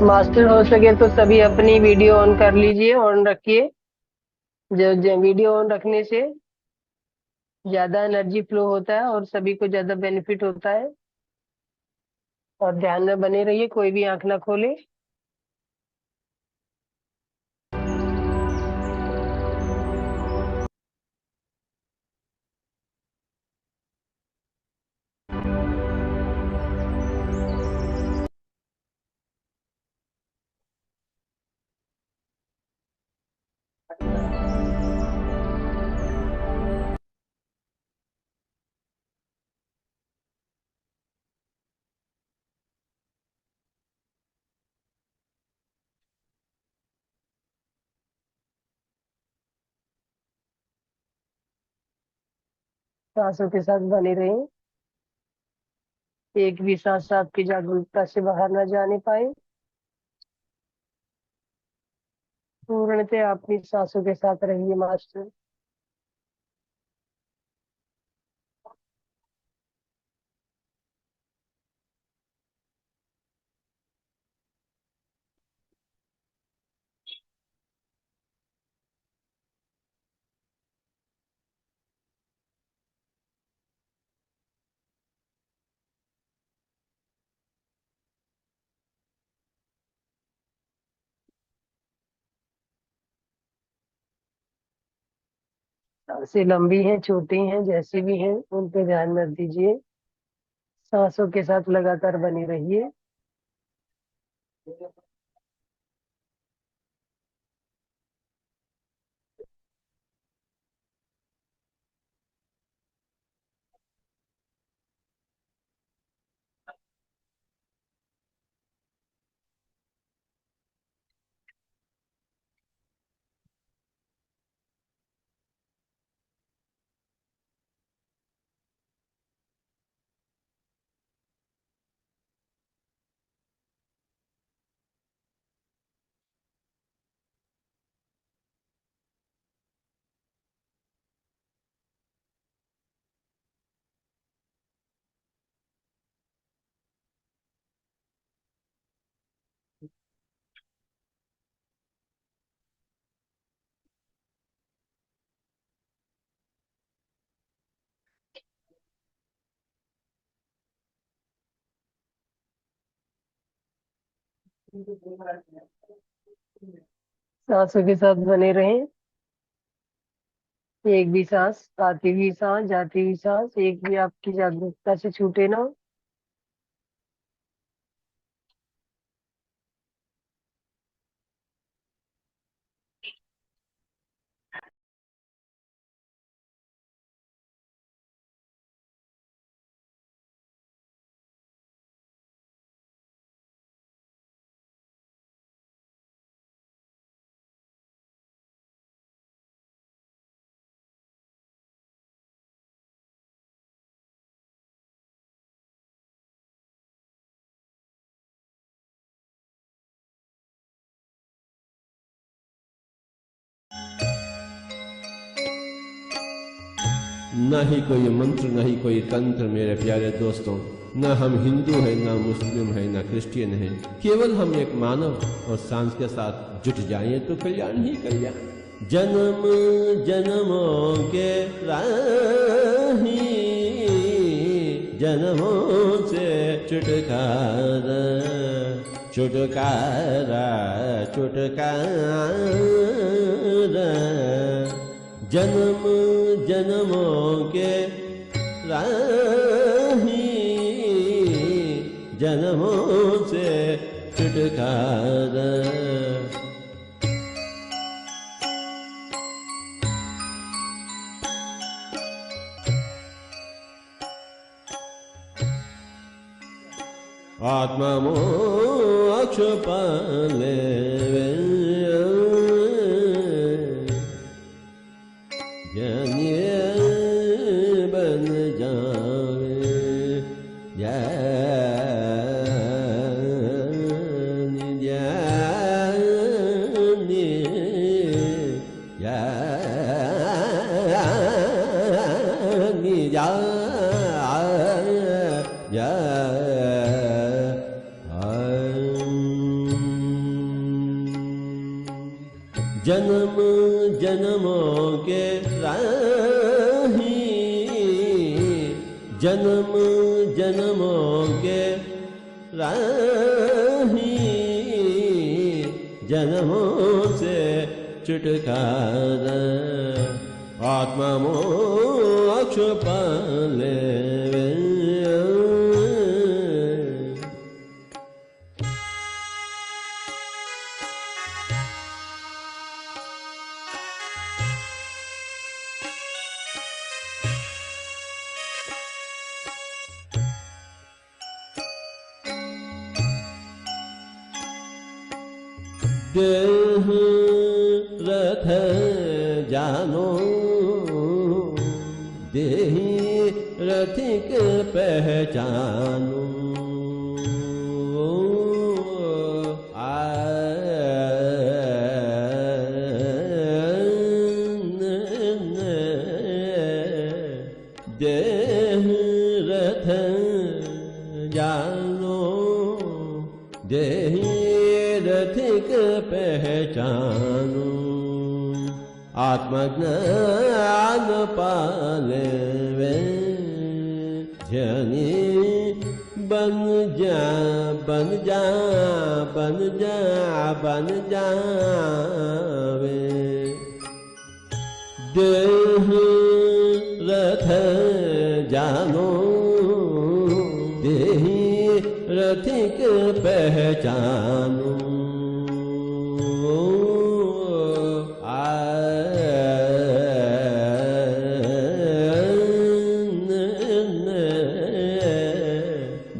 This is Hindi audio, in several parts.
मास्टर हो सके तो सभी अपनी वीडियो ऑन कर लीजिए, ऑन रखिए। जो वीडियो ऑन रखने से ज्यादा एनर्जी फ्लो होता है और सभी को ज्यादा बेनिफिट होता है। और ध्यान में बने रहिए, कोई भी आंख ना खोले। सांसों के साथ बने रहें। एक भी सांस आपकी जागरूकता से बाहर न जाने पाए। पूर्णतः अपनी सांसों के साथ रहिए मास्टर। सांसें लंबी हैं, छोटी हैं, जैसी भी हैं, उन पे ध्यान मत दीजिए। सांसों के साथ लगातार बने रहिए। सांसों के साथ बने रहें। एक भी सांस आती हुई सांस, जाती हुई सांस, एक भी आपकी जागरूकता से छूटे ना। न ही कोई मंत्र, न ही कोई तंत्र मेरे प्यारे दोस्तों। न हम हिंदू हैं, न मुस्लिम हैं, न क्रिश्चियन हैं। केवल हम एक मानव और सांस के साथ जुट जाएं तो कल्याण ही कल्याण। जन्म जन्मों के राही, जन्मों से छुटकारा, छुटकारा, छुटकारा। जन्म जन्मों के राही, जन्मों से छुटकारा। आत्मा मोक्ष पाले बन जावे, ज्ञानी ज्ञानी ज्ञानी जन्मों के राही, जन्म जन्मों के राही, जन्मों से छुटकारा आत्मा मोक्ष पाले। देह रथ जानो, देही रथिक पहचानो। देह रथ जानो, देही रथिक पहचानो। आत्मज्ञान पाले वे, जनी बन जा बन जा बन जा बन जावे। देह रथ जानो, देही रथिक पहचानो।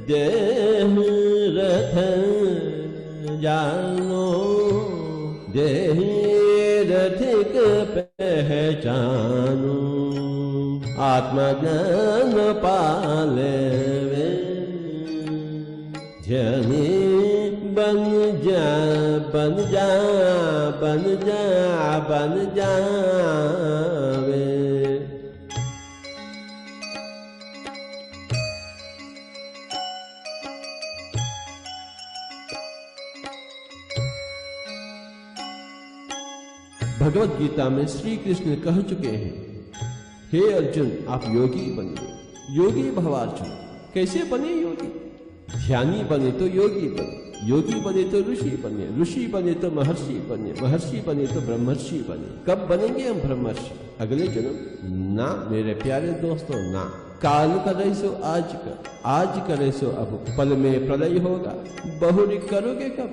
देह रथ जानो, देही रथिक पहचानो। आत्मज्ञान पाले वे, जनी बन जा बन जा बन जा बन जावे। भगवत गीता में श्री कृष्ण कह चुके हैं, हे अर्जुन आप योगी बनिए, योगी भवार्जुन। कैसे बने योगी? ध्यानी बने तो योगी बने, योगी बने तो ऋषि बने, ऋषि बने तो महर्षि बने, महर्षि बने तो ब्रह्मर्षि बने। कब बनेंगे हम ब्रह्मर्षि? अगले जन्म? ना मेरे प्यारे दोस्तों, ना। काल करे सो आज कर, आज करे सो अब, पल में प्रलय होगा, बहुरी करोगे कब?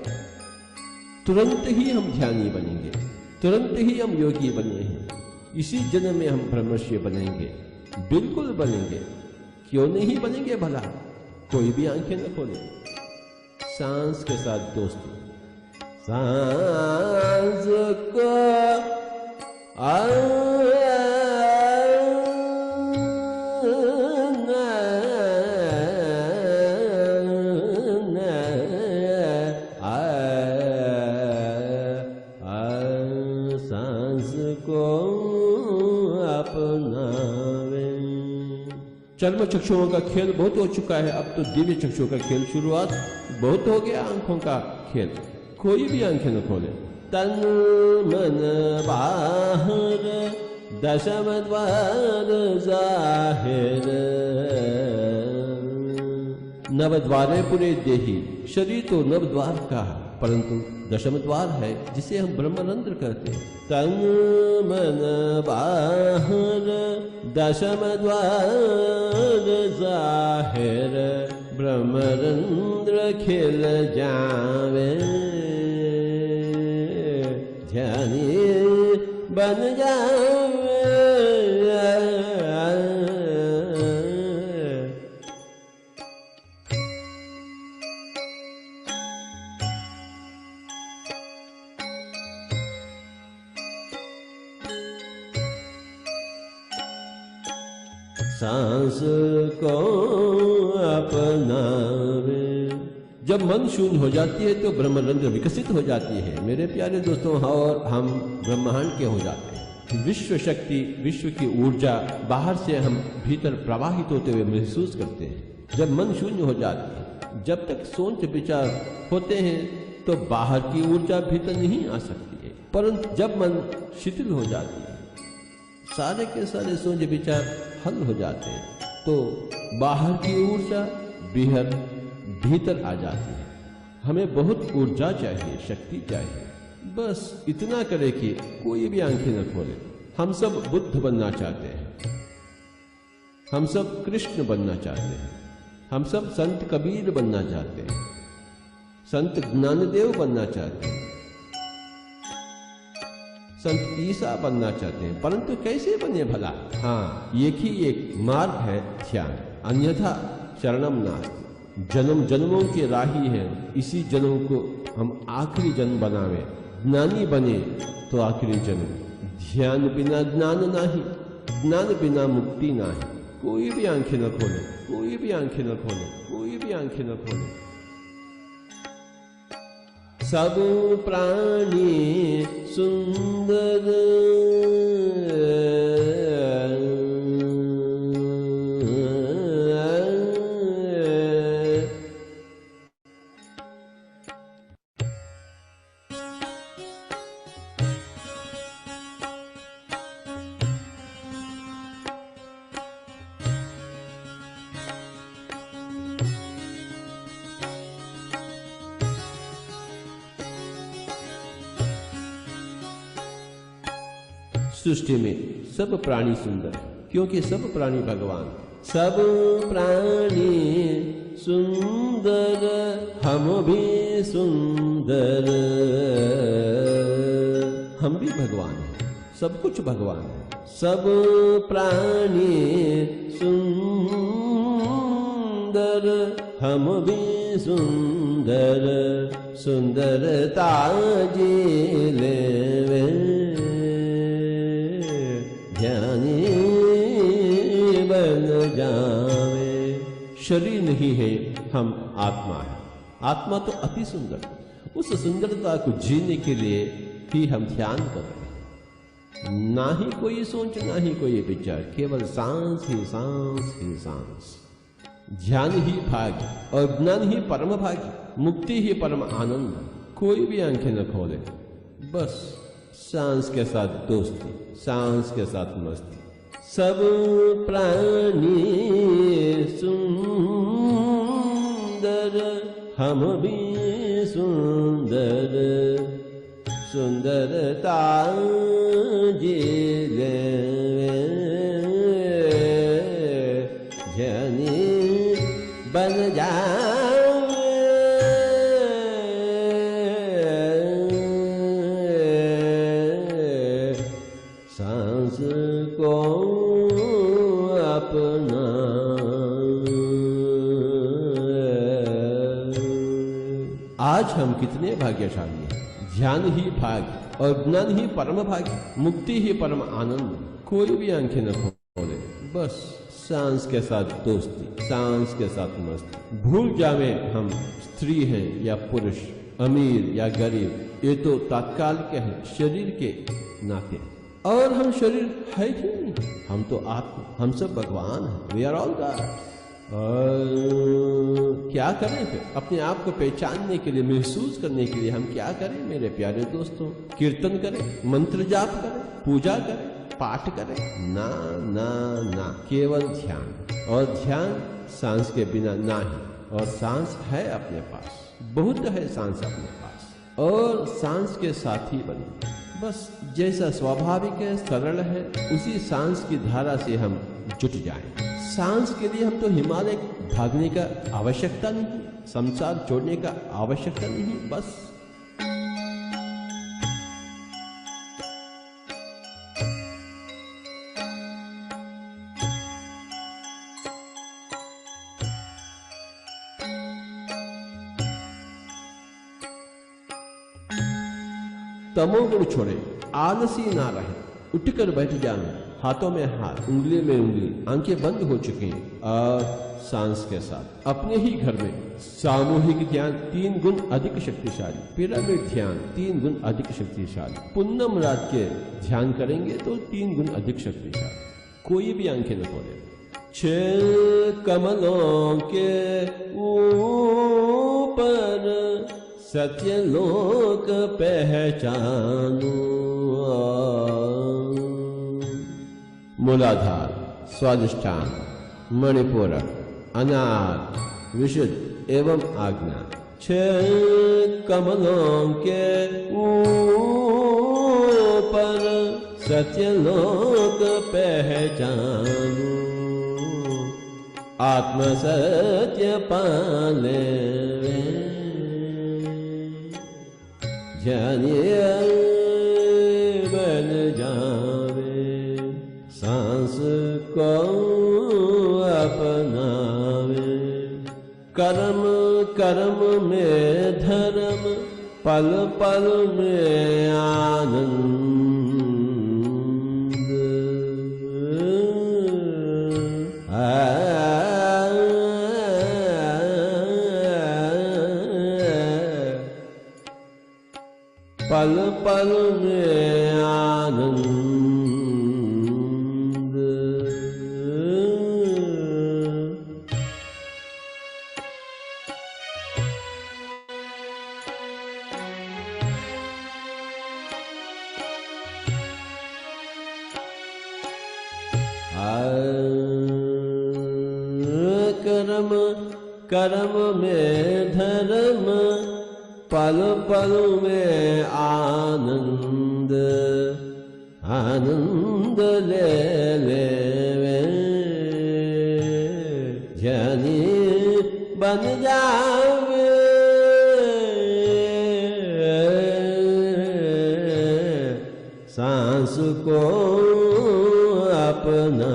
तुरंत ही हम ध्यानी बनेंगे, तुरंत ही हम योगी बने हैं। इसी जन्म में हम ब्रह्मर्षि बनेंगे, बिल्कुल बनेंगे। क्यों नहीं बनेंगे भला? कोई भी आंखें न खोले। सांस के साथ दोस्तों, सांस को चर्म चक्षुओं का खेल बहुत हो चुका है, अब तो दिव्य चक्षुओं का खेल शुरुआत बहुत हो गया। आंखों का खेल, कोई भी आंखें न खोले। तन मन बाहर दशम द्वार जाहिर, नव द्वारे पुरे देही। शरीर तो नव द्वार का है, परंतु दशम द्वार है जिसे हम ब्रह्मरंध्र कहते हैं। तन मन बाहर दशम द्वार जाहिर, ब्रह्मरंध्र खिल जावे। ध्यानी बन जावे। सांस को अपनावे। जब मन शून्य हो जाती है तो ब्रह्मरंध्र विकसित हो जाती है मेरे प्यारे दोस्तों, और हम ब्रह्मांड के हो जाते हैं। विश्व शक्ति, विश्व की ऊर्जा बाहर से हम भीतर प्रवाहित होते हुए महसूस करते हैं। जब मन शून्य हो जाती है, जब तक सोच विचार होते हैं तो बाहर की ऊर्जा भीतर नहीं आ सकती है। परंतु जब मन शिथिल हो जाती है, सारे के सारे सोच विचार हल हो जाते हैं, तो बाहर की ऊर्जा भीतर आ जाती है। हमें बहुत ऊर्जा चाहिए, शक्ति चाहिए। बस इतना करे कि कोई भी आंखें न खोले। हम सब बुद्ध बनना चाहते हैं, हम सब कृष्ण बनना चाहते हैं, हम सब संत कबीर बनना चाहते हैं, संत ज्ञानदेव बनना चाहते हैं, संत ईसा बनना चाहते हैं, परंतु कैसे बने भला? हाँ, एक ही एक मार्ग है, ध्यान, अन्यथा शरणम नास्ति। जन्म जन्मों के राही है, इसी जन्म को हम आखिरी जन्म बनावे, ज्ञानी बने तो आखिरी जन्म। ध्यान बिना ज्ञान नाही, ज्ञान बिना मुक्ति नाही। कोई भी आंखें न खोले, कोई भी आंखें न खोले, कोई भी आंखें न खोले। सब प्राणी सुंदर सृष्टि में सब प्राणी सुंदर, क्योंकि सब प्राणी भगवान। सब प्राणी सुंदर, हम भी सुंदर। हम भी भगवान हैं, सब कुछ भगवान है। सब प्राणी सुंदर, हम भी सुंदर। सुंदरता जी लेवे, ज्ञानी बन जावे। शरीर नहीं है, हम आत्मा है। आत्मा तो अति सुंदर। उस सुंदरता को जीने के लिए ही हम ध्यान कर रहे हैं। ना ही कोई सोच, ना ही कोई विचार, केवल सांस ही सांस ही सांस। ध्यान ही भाग्य और ज्ञान ही परम भाग्य, मुक्ति ही परम आनंद। कोई भी आंखें न खोले, बस सांस के साथ दोस्ती, सांस के साथ मस्ती। सब प्राणी सुंदर, हम भी सुंदर। सुंदरता जी लेवे, ज्ञानी बन जावे। सांस को अपना आज हम कितने भाग्यशाली हैं। ध्यान ही भाग्य और ज्ञान ही परम भाग्य, मुक्ति ही परम आनंद। कोई भी आंखें न खोले, बस सांस के साथ दोस्ती, सांस के साथ मस्ती। भूल जावे हम स्त्री हैं या पुरुष, अमीर या गरीब, ये तो तात्कालिक है, शरीर के नाते। और हम शरीर है ही नहीं, हम तो आत्मा, हम सब भगवान हैं। We are all god. क्या करें फिर? अपने आप को पहचानने के लिए, महसूस करने के लिए हम क्या करें मेरे प्यारे दोस्तों? कीर्तन करें, मंत्र जाप करें, पूजा करें, पाठ करें? ना ना ना, केवल ध्यान। और ध्यान सांस के बिना ना ही। और सांस है अपने पास, बहुत है सांस अपने पास, और सांस के साथ ही बने। बस जैसा स्वाभाविक है, सरल है, उसी सांस की धारा से हम जुट जाएं। सांस के लिए हम तो हिमालय भागने का आवश्यकता नहीं, संसार छोड़ने का आवश्यकता नहीं। बस तमोगुण छोड़े, आलसी ना रहे, उठकर बैठ जाए, हाथों में हाथ, उंगली में उंगली, आंखें बंद हो चुकी हैं, और सांस के साथ अपने ही घर में सामूहिक ध्यान 3 गुण अधिक शक्तिशाली, पिरामिड ध्यान 3 गुण अधिक शक्तिशाली, पूनम रात के ध्यान करेंगे तो 3 गुण अधिक शक्तिशाली। कोई भी आंखें न खोले। 6 कमलों के ऊपर सत्यलोक पहचानू। मूलाधार, स्वादिष्ठान, मणिपूरक, अनाथ, विशुद्ध एवं आज्ञा, 6 कमलों के ऊपर सत्यलोक पहचानू। आत्म सत्य पाले जानिए बन जावे, सांस को अपनावे। कर्म कर्म में धर्म, पल पल में आनंद। पल पल में आनंद। कर्म कर्म में धर्म, पल पल में आनंद। आनंद ले ले जानी बन जावे, सांस को अपना।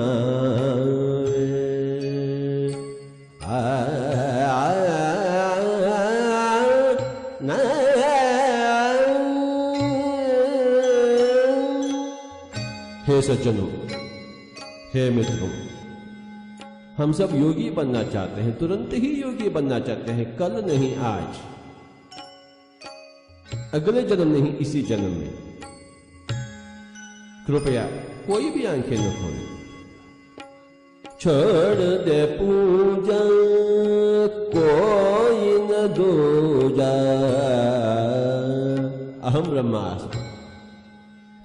हे सज्जनों, हे मित्रों, हम सब योगी बनना चाहते हैं, तुरंत ही योगी बनना चाहते हैं, कल नहीं आज, अगले जन्म नहीं इसी जन्म में। कृपया कोई भी आंखें न खोलें। छोड़ दे पूजा कोई न दूजा, अहम ब्रह्मास्मि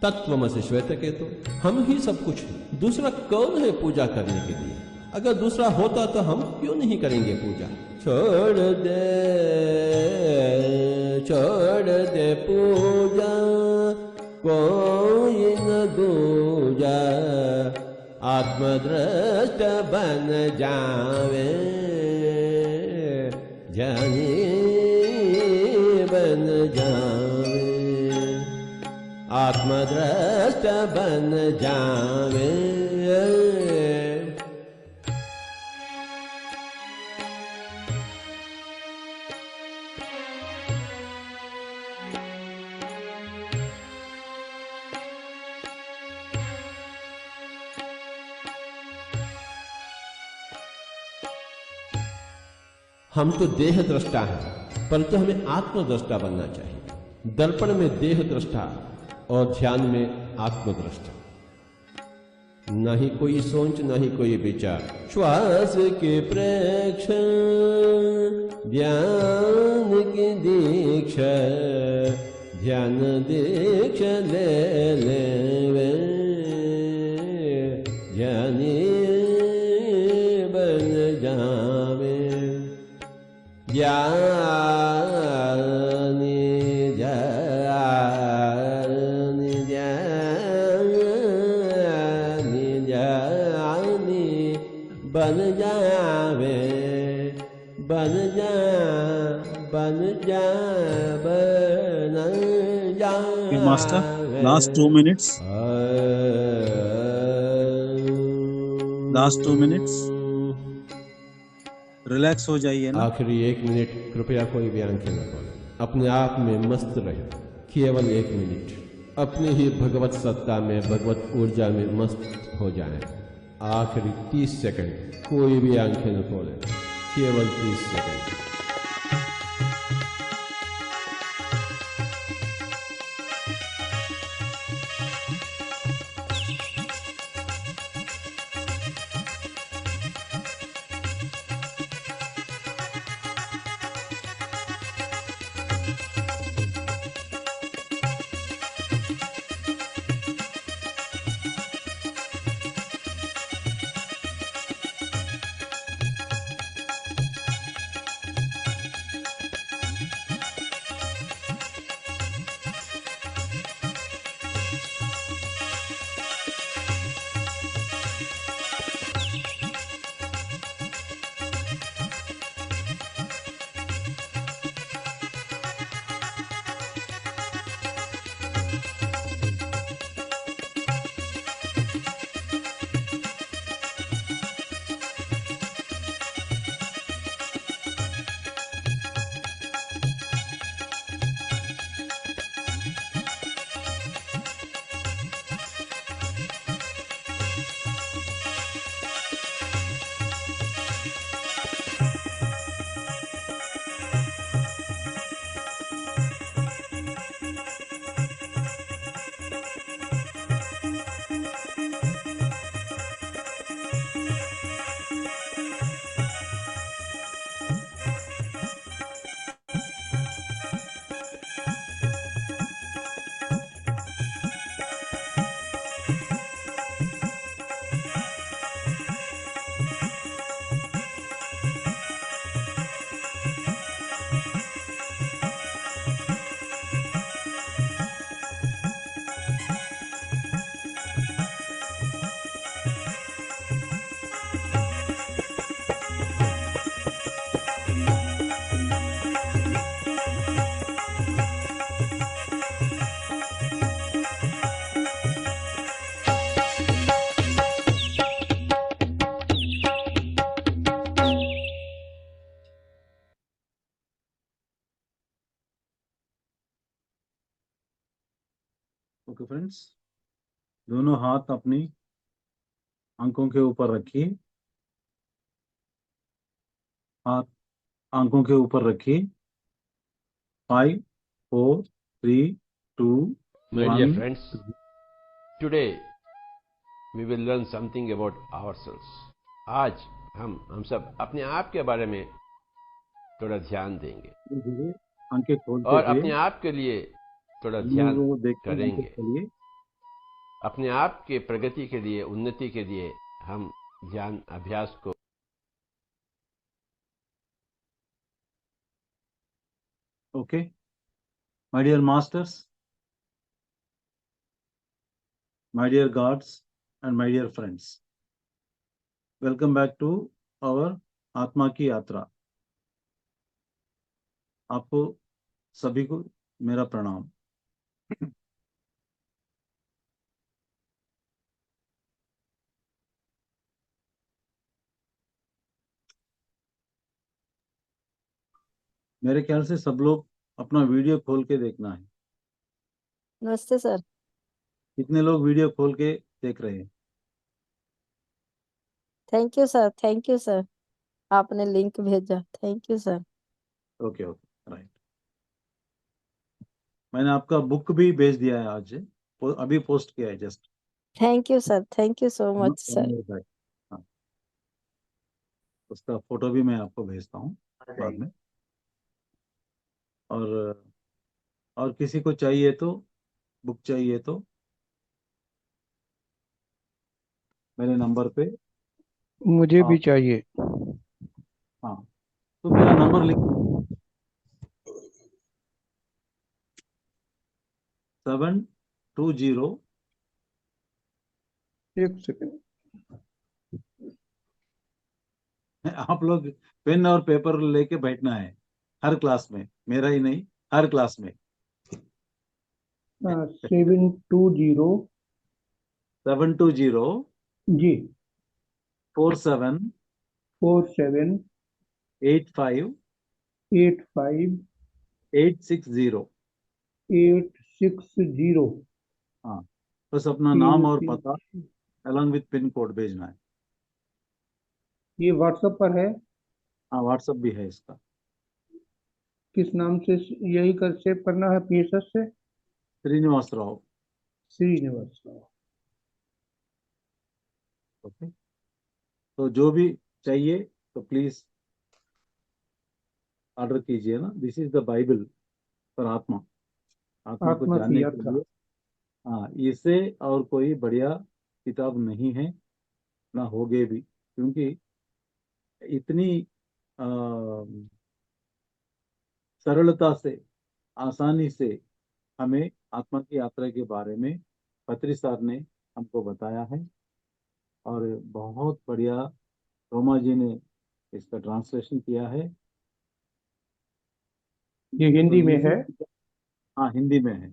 तत्वमसि श्वेतकेतु। हम ही सब कुछ हैं, दूसरा कौन है पूजा करने के लिए? अगर दूसरा होता तो हम क्यों नहीं करेंगे पूजा? छोड़ दे पूजा कोई न दूजा, आत्मदृष्ट बन जावे, जानी बन जावे, आत्मदृष्ट बन जावे। हम तो देह दृष्टा हैं, परंतु हमें आत्मदृष्टा बनना चाहिए। दर्पण में देह दृष्टा और ध्यान में आत्मदृष्टा। न ही कोई सोच, न ही कोई विचार। श्वास के प्रेक्षण, ध्यान की दीक्षा, ध्यान दीक्षा ले ले ज्ञानी बन जावे, ज्ञानी ज्ञानी ज्ञानी ज्ञानी बन जावे, बन जा बन जा बन जा। Master last 2 minutes, last 2 minutes, relax हो जाइए ना। आखिरी 1 मिनट कृपया कोई भी आंखें न खोलें, अपने आप में मस्त रहे। केवल 1 मिनट अपनी ही भगवत सत्ता में, भगवत ऊर्जा में मस्त हो जाएं। आखिरी 30 सेकंड कोई भी आंखें न खोलें, केवल 30 सेकंड। ओके फ्रेंड्स, दोनों हाथ अपनी आंखों के ऊपर रखिए। हाथ आंखों के ऊपर रखिए। 5, 4, 3, 2, My dear 1। friends, today we will learn something about ourselves. आज हम सब अपने आप के बारे में थोड़ा ध्यान देंगे धीरे आंखें खोलते और हुए अपने आप के लिए थोड़ा ध्यान वो देखते आंखें करेंगे। खोलिए। अपने आप के प्रगति के लिए, उन्नति के लिए हम ध्यान अभ्यास को okay my dear masters, my dear gods and my dear friends, welcome back to our आत्मा की यात्रा। आपको सभी को मेरा प्रणाम। मेरे ख्याल से सब लोग अपना वीडियो खोल के देखना है। नमस्ते सर। कितने लोग वीडियो खोल के देख रहे हैं? Thank you sir, thank you sir, आपने लिंक भेजा, thank you sir. Okay okay right. मैंने आपका बुक भी भेज दिया है आज, अभी पोस्ट किया है just. Thank you sir, thank you so much sir. हाँ, उसका फोटो भी मैं आपको भेजता हूँ बाद में। और किसी को चाहिए तो, बुक चाहिए तो मेरे नंबर पे। मुझे भी आप, चाहिए। हाँ, तो मेरा नंबर लिख 720। एक सेकंड। आप लोग पेन और पेपर लेके बैठना है हर क्लास में, मेरा ही नहीं, हर क्लास में। 720 720 जी 47 47 85 85 860। 860। हाँ, बस अपना नाम तीन और तीन पता अलॉन्ग विथ पिन कोड भेजना है। ये व्हाट्सएप पर है। हाँ, व्हाट्सएप भी है इसका। किस नाम से? यही कर सेव करना है पीएसएस से। श्रीनिवास राव। श्रीनिवास राव। ओके, तो जो भी चाहिए तो प्लीज ऑर्डर कीजिए ना। This is the Bible for आत्मा, आत्मा को आत्मा की जानने के यात्रा। लिए। हाँ, इससे और कोई बढ़िया किताब नहीं है, ना होगे भी, क्योंकि इतनी अ, सरलता से, आसानी से हमें आत्मा की यात्रा के बारे में पत्री साहब ने हमको बताया है। और बहुत बढ़िया रोमा जी ने इसका ट्रांसलेशन किया है। ये तो हिंदी में इजी, है। हाँ हिंदी में है।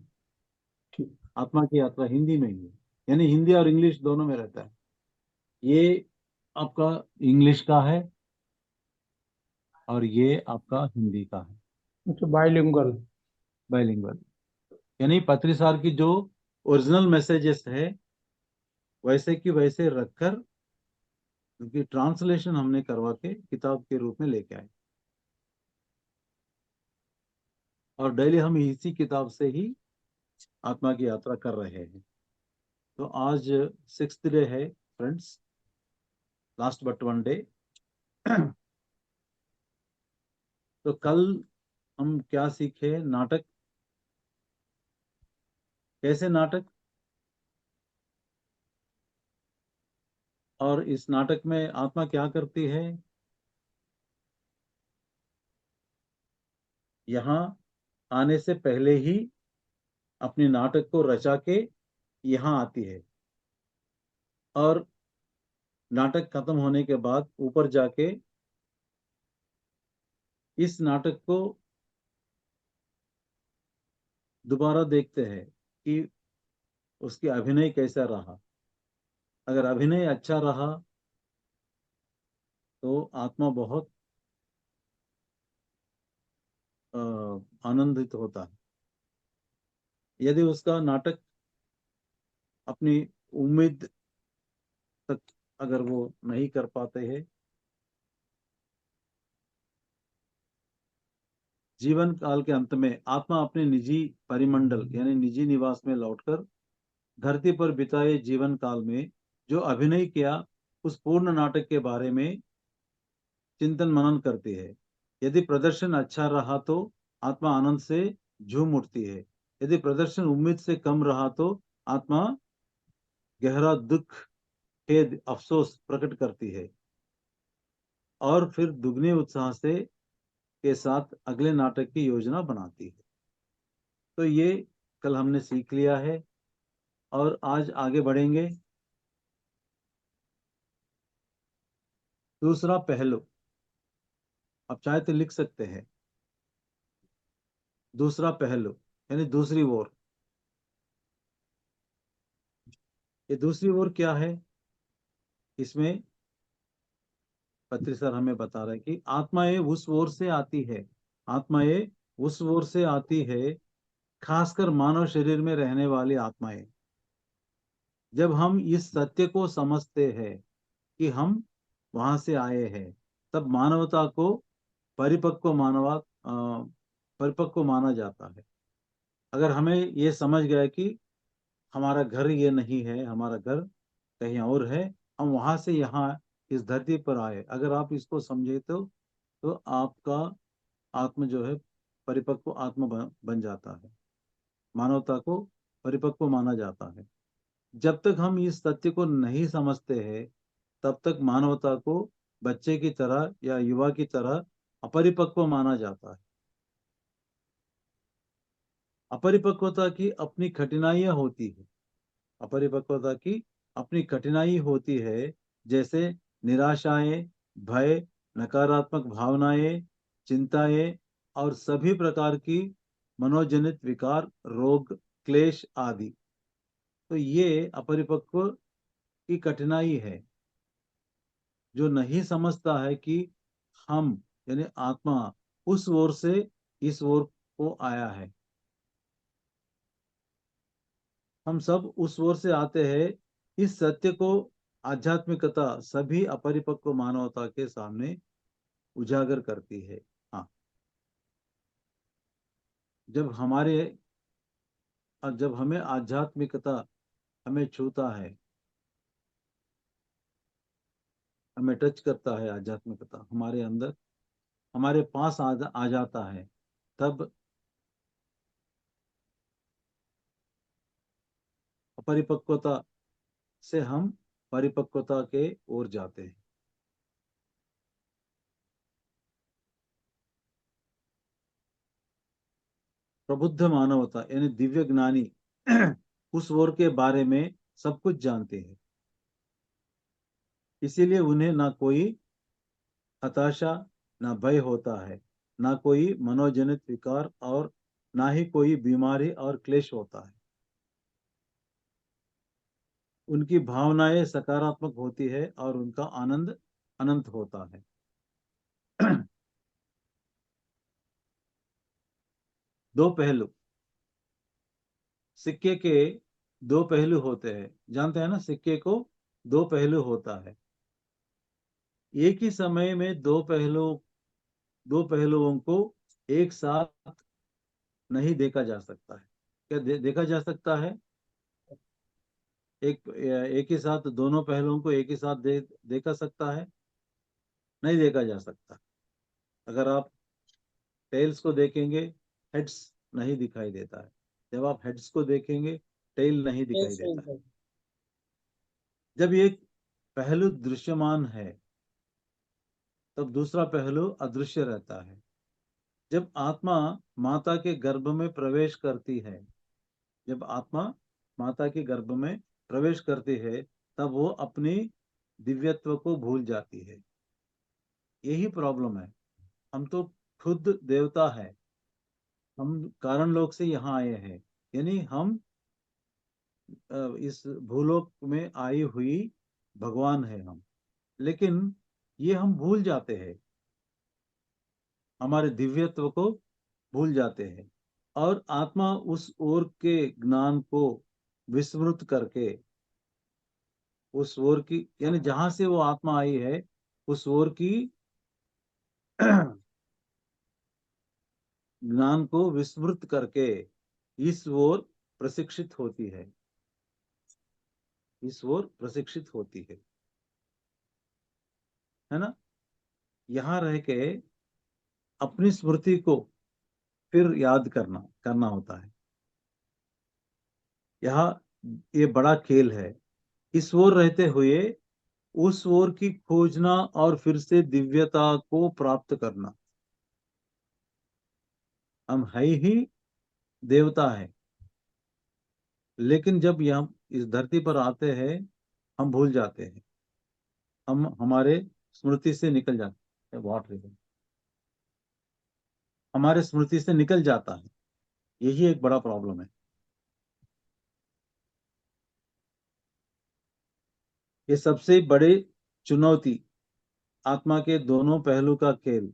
ठीक। आत्मा की यात्रा हिंदी में ही है, यानी हिंदी और इंग्लिश दोनों में रहता है। ये आपका इंग्लिश का है और ये आपका हिंदी का है, अच्छा, बाइलिंगुअल। बाइलिंगुअल। यानी पत्री सार की जो ओरिजिनल मैसेजेस है वैसे की वैसे रखकर, क्योंकि ट्रांसलेशन हमने करवा के किताब के रूप में लेके आए, और डेली हम इसी किताब से ही आत्मा की यात्रा कर रहे हैं। तो आज 6th डे है friends, last but one day. तो कल हम क्या सीखे? नाटक। कैसे नाटक? और इस नाटक में आत्मा क्या करती है? यहाँ आने से पहले ही अपने नाटक को रचा के यहाँ आती है, और नाटक खत्म होने के बाद ऊपर जाके इस नाटक को दोबारा देखते हैं कि उसकी अभिनय कैसा रहा। अगर अभिनय अच्छा रहा तो आत्मा बहुत आनंदित होता है। यदि उसका नाटक अपनी उम्मीद तक अगर वो नहीं कर पाते हैं, जीवन काल के अंत में आत्मा अपने निजी परिमंडल यानी निजी निवास में लौटकर धरती पर बिताए जीवन काल में जो अभिनय किया उस पूर्ण नाटक के बारे में चिंतन मनन करती है। यदि प्रदर्शन अच्छा रहा तो आत्मा आनंद से झूम उठती है। यदि प्रदर्शन उम्मीद से कम रहा तो आत्मा गहरा दुख, खेद, अफसोस प्रकट करती है और फिर दुगने उत्साह से के साथ अगले नाटक की योजना बनाती है। तो ये कल हमने सीख लिया है और आज आगे बढ़ेंगे। दूसरा पहलू, आप चाहे तो लिख सकते हैं, दूसरा पहलू यानी दूसरी ओर। ये दूसरी ओर क्या है? इसमें पत्री सर हमें बता रहे हैं कि आत्माएं उस ओर से आती है, आत्माएं उस ओर से आती है, खासकर मानव शरीर में रहने वाली आत्माएं। जब हम इस सत्य को समझते हैं कि हम वहां से आए हैं, तब मानवता को परिपक्व माना जाता है। अगर हमें ये समझ गया कि हमारा घर ये नहीं है, हमारा घर कहीं और है, हम वहां से यहाँ इस धरती पर आए, अगर आप इसको समझे तो आपका आत्म जो है परिपक्व आत्मा बन जाता है, मानवता को परिपक्व माना जाता है। जब तक हम इस सत्य को नहीं समझते हैं, तब तक मानवता को बच्चे की तरह या युवा की तरह अपरिपक्व माना जाता है। अपरिपक्वता की अपनी कठिनाइयां होती है, अपरिपक्वता की अपनी कठिनाई होती है, जैसे निराशाएं, भय, नकारात्मक भावनाएं, चिंताएं और सभी प्रकार की मनोजनित विकार, रोग, क्लेश आदि। तो ये अपरिपक्व की कठिनाई है, जो नहीं समझता है कि हम यानी आत्मा उस ओर से इस ओर को आया है। हम सब उस ओर से आते हैं। इस सत्य को आध्यात्मिकता सभी अपरिपक्व मानवता के सामने उजागर करती है। हाँ, जब हमारे जब हमें आध्यात्मिकता हमें छूता है, हमें टच करता है, आध्यात्मिकता हमारे अंदर हमारे पास आ जाता है, तब अपरिपक्वता से हम परिपक्वता के ओर जाते हैं। प्रबुद्ध मानवता यानी दिव्य ज्ञानी उस ओर के बारे में सब कुछ जानते हैं, इसीलिए उन्हें ना कोई हताशा, ना भय होता है, ना कोई मनोजनित विकार और ना ही कोई बीमारी और क्लेश होता है। उनकी भावनाएं सकारात्मक होती है और उनका आनंद अनंत होता है। दो पहलू, सिक्के के दो पहलू होते हैं, जानते हैं ना, सिक्के को दो पहलू होता है। एक ही समय में दो पहलुओं को एक साथ नहीं देखा जा सकता है। क्या देखा जा सकता है? एक ही साथ दोनों पहलुओं को एक ही साथ देखा सकता है? नहीं देखा जा सकता। अगर आप टेल्स को देखेंगे, हेड्स नहीं दिखाई देता है। जब आप हेड्स को देखेंगे, टेल नहीं दिखाई देता है। जब एक पहलू दृश्यमान है, तब दूसरा पहलू अदृश्य रहता है। जब आत्मा माता के गर्भ में प्रवेश करती है, जब आत्मा माता के गर्भ में प्रवेश करती है, तब वो अपनी दिव्यत्व को भूल जाती है। यही प्रॉब्लम है। हम तो खुद देवता है, हम कारण लोक से यहाँ आए हैं, यानी हम इस भूलोक में आई हुई भगवान है हम, लेकिन ये हम भूल जाते हैं, हमारे दिव्यत्व को भूल जाते हैं। और आत्मा उस ओर के ज्ञान को विस्मृत करके उस ओर की, यानी जहां से वो आत्मा आई है उस ओर की ज्ञान को विस्मृत करके इस ओर प्रशिक्षित होती है, इस ओर प्रशिक्षित होती है ना। यहाँ रह के अपनी स्मृति को फिर याद करना करना होता है। यहाँ ये बड़ा खेल है, इस ओर रहते हुए उस ओर की खोजना और फिर से दिव्यता को प्राप्त करना। हम है ही देवता है, लेकिन जब हम इस धरती पर आते हैं हम भूल जाते हैं, हम हमारे स्मृति से निकल जाते हैं, हमारे स्मृति से निकल जाता है। यही एक बड़ा प्रॉब्लम है। ये सबसे बड़ी चुनौती, आत्मा के दोनों पहलू का खेल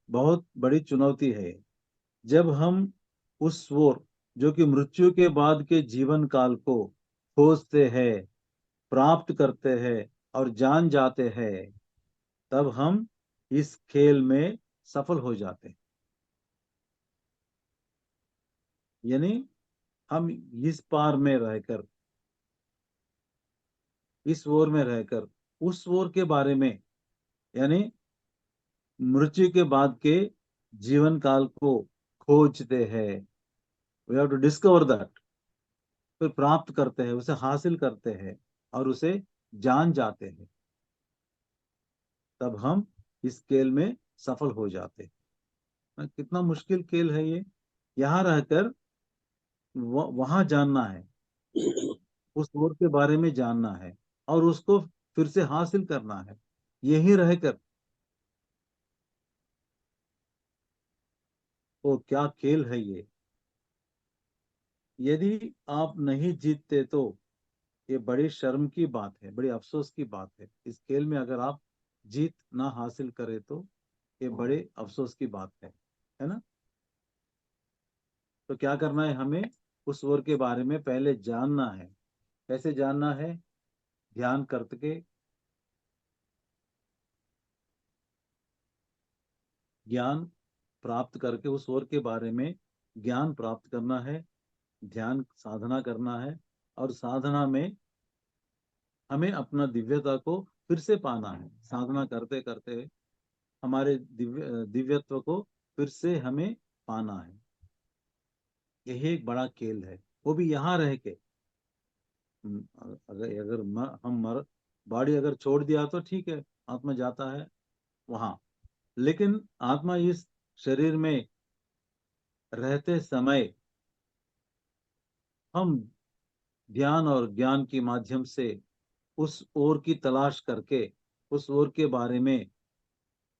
बहुत बड़ी चुनौती है। जब हम उस ओर जो कि मृत्यु के बाद के जीवन काल को खोजते हैं, प्राप्त करते हैं और जान जाते हैं, तब हम इस खेल में सफल हो जाते हैं। यानी हम इस पार में रहकर, इस ओर में रहकर उस ओर के बारे में, यानी मृत्यु के बाद के जीवन काल को खोजते हैं। We have to discover that, फिर प्राप्त करते हैं, उसे हासिल करते हैं और उसे जान जाते हैं, तब हम इस खेल में सफल हो जाते हैं। कितना मुश्किल खेल है ये। यहाँ रहकर वहां जानना है, उस ओर के बारे में जानना है और उसको फिर से हासिल करना है, यही रहकर। तो क्या खेल है ये। यदि आप नहीं जीतते तो ये बड़ी शर्म की बात है, बड़ी अफसोस की बात है। इस खेल में अगर आप जीत ना हासिल करें तो ये बड़े अफसोस की बात है ना। तो क्या करना है, हमें उस ओर के बारे में पहले जानना है। कैसे जानना है? ध्यान करके, ज्ञान प्राप्त करके उस ओर के बारे में ज्ञान प्राप्त करना है, ध्यान साधना करना है और साधना में हमें अपना दिव्यता को फिर से पाना है। साधना करते करते हमारे दिव्यत्व को फिर से हमें पाना है। यही एक बड़ा खेल है, वो भी यहाँ रह के। अगर अगर हम मर बॉडी अगर छोड़ दिया तो ठीक है, आत्मा जाता है वहां, लेकिन आत्मा इस शरीर में रहते समय हम ध्यान और ज्ञान के माध्यम से उस ओर की तलाश करके उस ओर के बारे में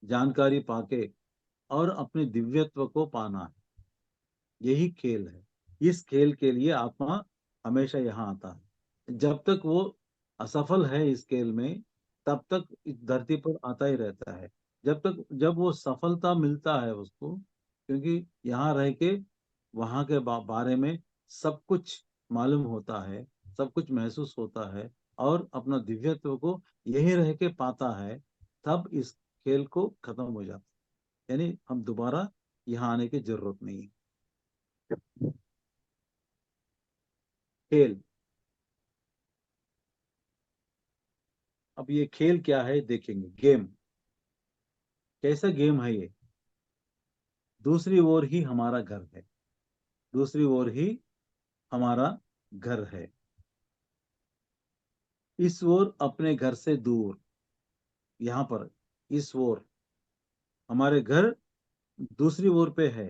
जानकारी पाके और अपने दिव्यत्व को पाना है। यही खेल है। इस खेल के लिए आत्मा हमेशा यहाँ आता है। जब तक वो असफल है इस खेल में, तब तक इस धरती पर आता ही रहता है। जब वो सफलता मिलता है उसको, क्योंकि यहाँ रह के वहां के बारे में सब कुछ मालूम होता है, सब कुछ महसूस होता है और अपना दिव्यत्व को यही रह के पाता है, तब इस खेल को खत्म हो जाता है। यानी हम दोबारा यहाँ आने की जरूरत नहीं है। खेल, अब ये खेल क्या है देखेंगे। गेम, कैसा गेम है ये। दूसरी ओर ही हमारा घर है, दूसरी ओर ही हमारा घर है। इस ओर अपने घर से दूर, यहाँ पर इस ओर हमारे घर दूसरी ओर पे है,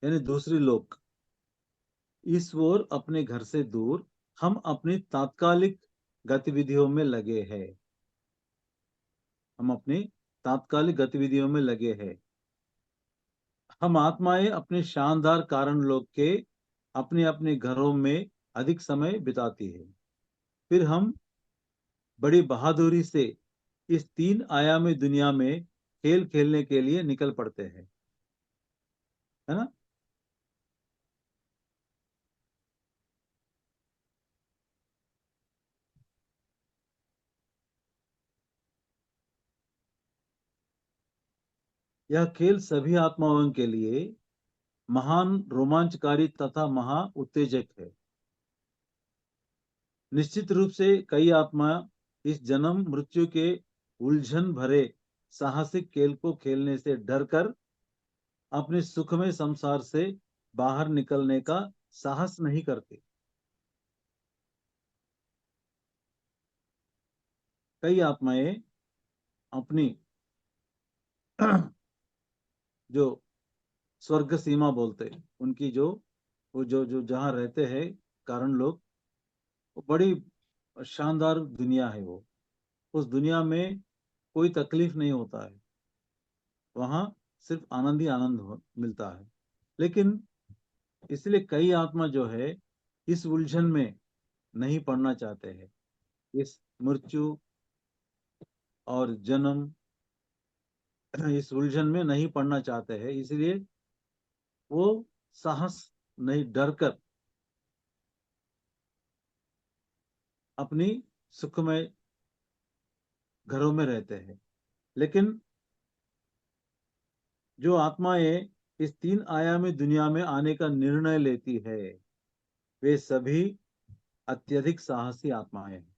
यानी दूसरी लोक। इस ओर अपने घर से दूर हम अपनी तात्कालिक गतिविधियों में लगे हैं, हम अपनी तात्कालिक गतिविधियों में लगे हैं। हम आत्माएं अपने शानदार कारण लोक के अपने अपने घरों में अधिक समय बिताती है। फिर हम बड़ी बहादुरी से इस तीन आयामी दुनिया में खेल खेलने के लिए निकल पड़ते हैं, है ना। यह खेल सभी आत्माओं के लिए महान रोमांचकारी तथा महा उत्तेजक है। निश्चित रूप से कई आत्मा इस जन्म मृत्यु के उलझन भरे साहसिक खेल को खेलने से डरकर अपने सुखमय संसार से बाहर निकलने का साहस नहीं करते। कई आत्माएं अपनी जो स्वर्ग सीमा बोलते, उनकी जो वो जो जहाँ रहते हैं कारण लोग, वो बड़ी शानदार दुनिया है। वो उस दुनिया में कोई तकलीफ नहीं होता है, वहां सिर्फ आनंद ही आनंद मिलता है। लेकिन इसलिए कई आत्मा जो है इस उलझन में नहीं पड़ना चाहते हैं, इस मृत्यु और जन्म इस उलझन में नहीं पड़ना चाहते हैं। इसलिए वो साहस नहीं, डर कर अपनी सुखमय घरों में रहते हैं। लेकिन जो आत्माएं इस तीन आयामी दुनिया में आने का निर्णय लेती है, वे सभी अत्यधिक साहसी आत्माएं हैं,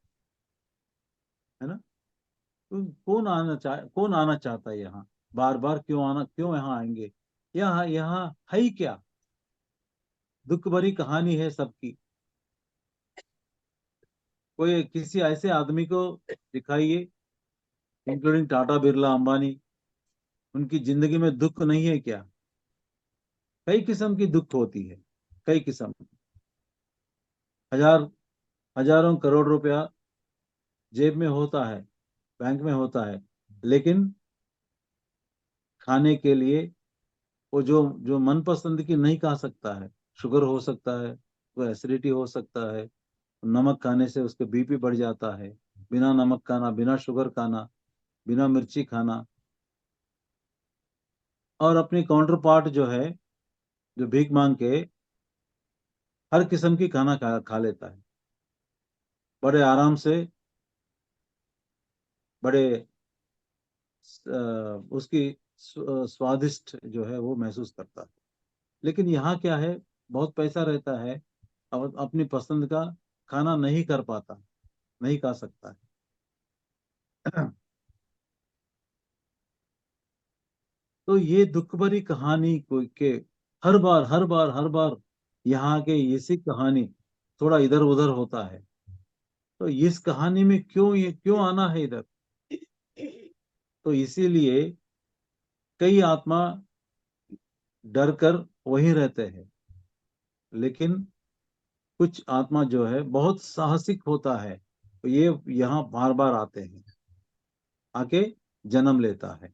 है ना। तो कौन आना चाहता है यहाँ, बार बार क्यों यहाँ आएंगे, यहाँ यहाँ है ही क्या। दुख भरी कहानी है सबकी। कोई किसी ऐसे आदमी को दिखाइए, इंक्लूडिंग टाटा बिरला अंबानी, उनकी जिंदगी में दुख नहीं है क्या। कई किस्म की दुख होती है, कई किस्म, हजार हजारों करोड़ रुपया जेब में होता है, बैंक में होता है, लेकिन खाने के लिए वो जो जो मनपसंद की नहीं खा सकता है। शुगर हो सकता है, वो एसिडिटी हो सकता है, नमक खाने से उसके बीपी बढ़ जाता है। बिना नमक खाना, बिना शुगर खाना, बिना मिर्ची खाना। और अपनी काउंटर पार्ट जो है, जो भीख मांग के हर किस्म की खाना खा लेता है, बड़े आराम से, बड़े उसकी स्वादिष्ट जो है वो महसूस करता है। लेकिन यहाँ क्या है, बहुत पैसा रहता है, अब अपनी पसंद का खाना नहीं कर पाता, नहीं खा सकता है। तो ये दुख भरी कहानी को के हर बार यहाँ के इसी कहानी थोड़ा इधर उधर होता है। तो इस कहानी में क्यों आना है इधर। तो इसीलिए कई आत्मा डर कर वहीं रहते हैं। लेकिन कुछ आत्मा जो है बहुत साहसिक होता है, तो ये यहाँ बार बार आते हैं, आके जन्म लेता है।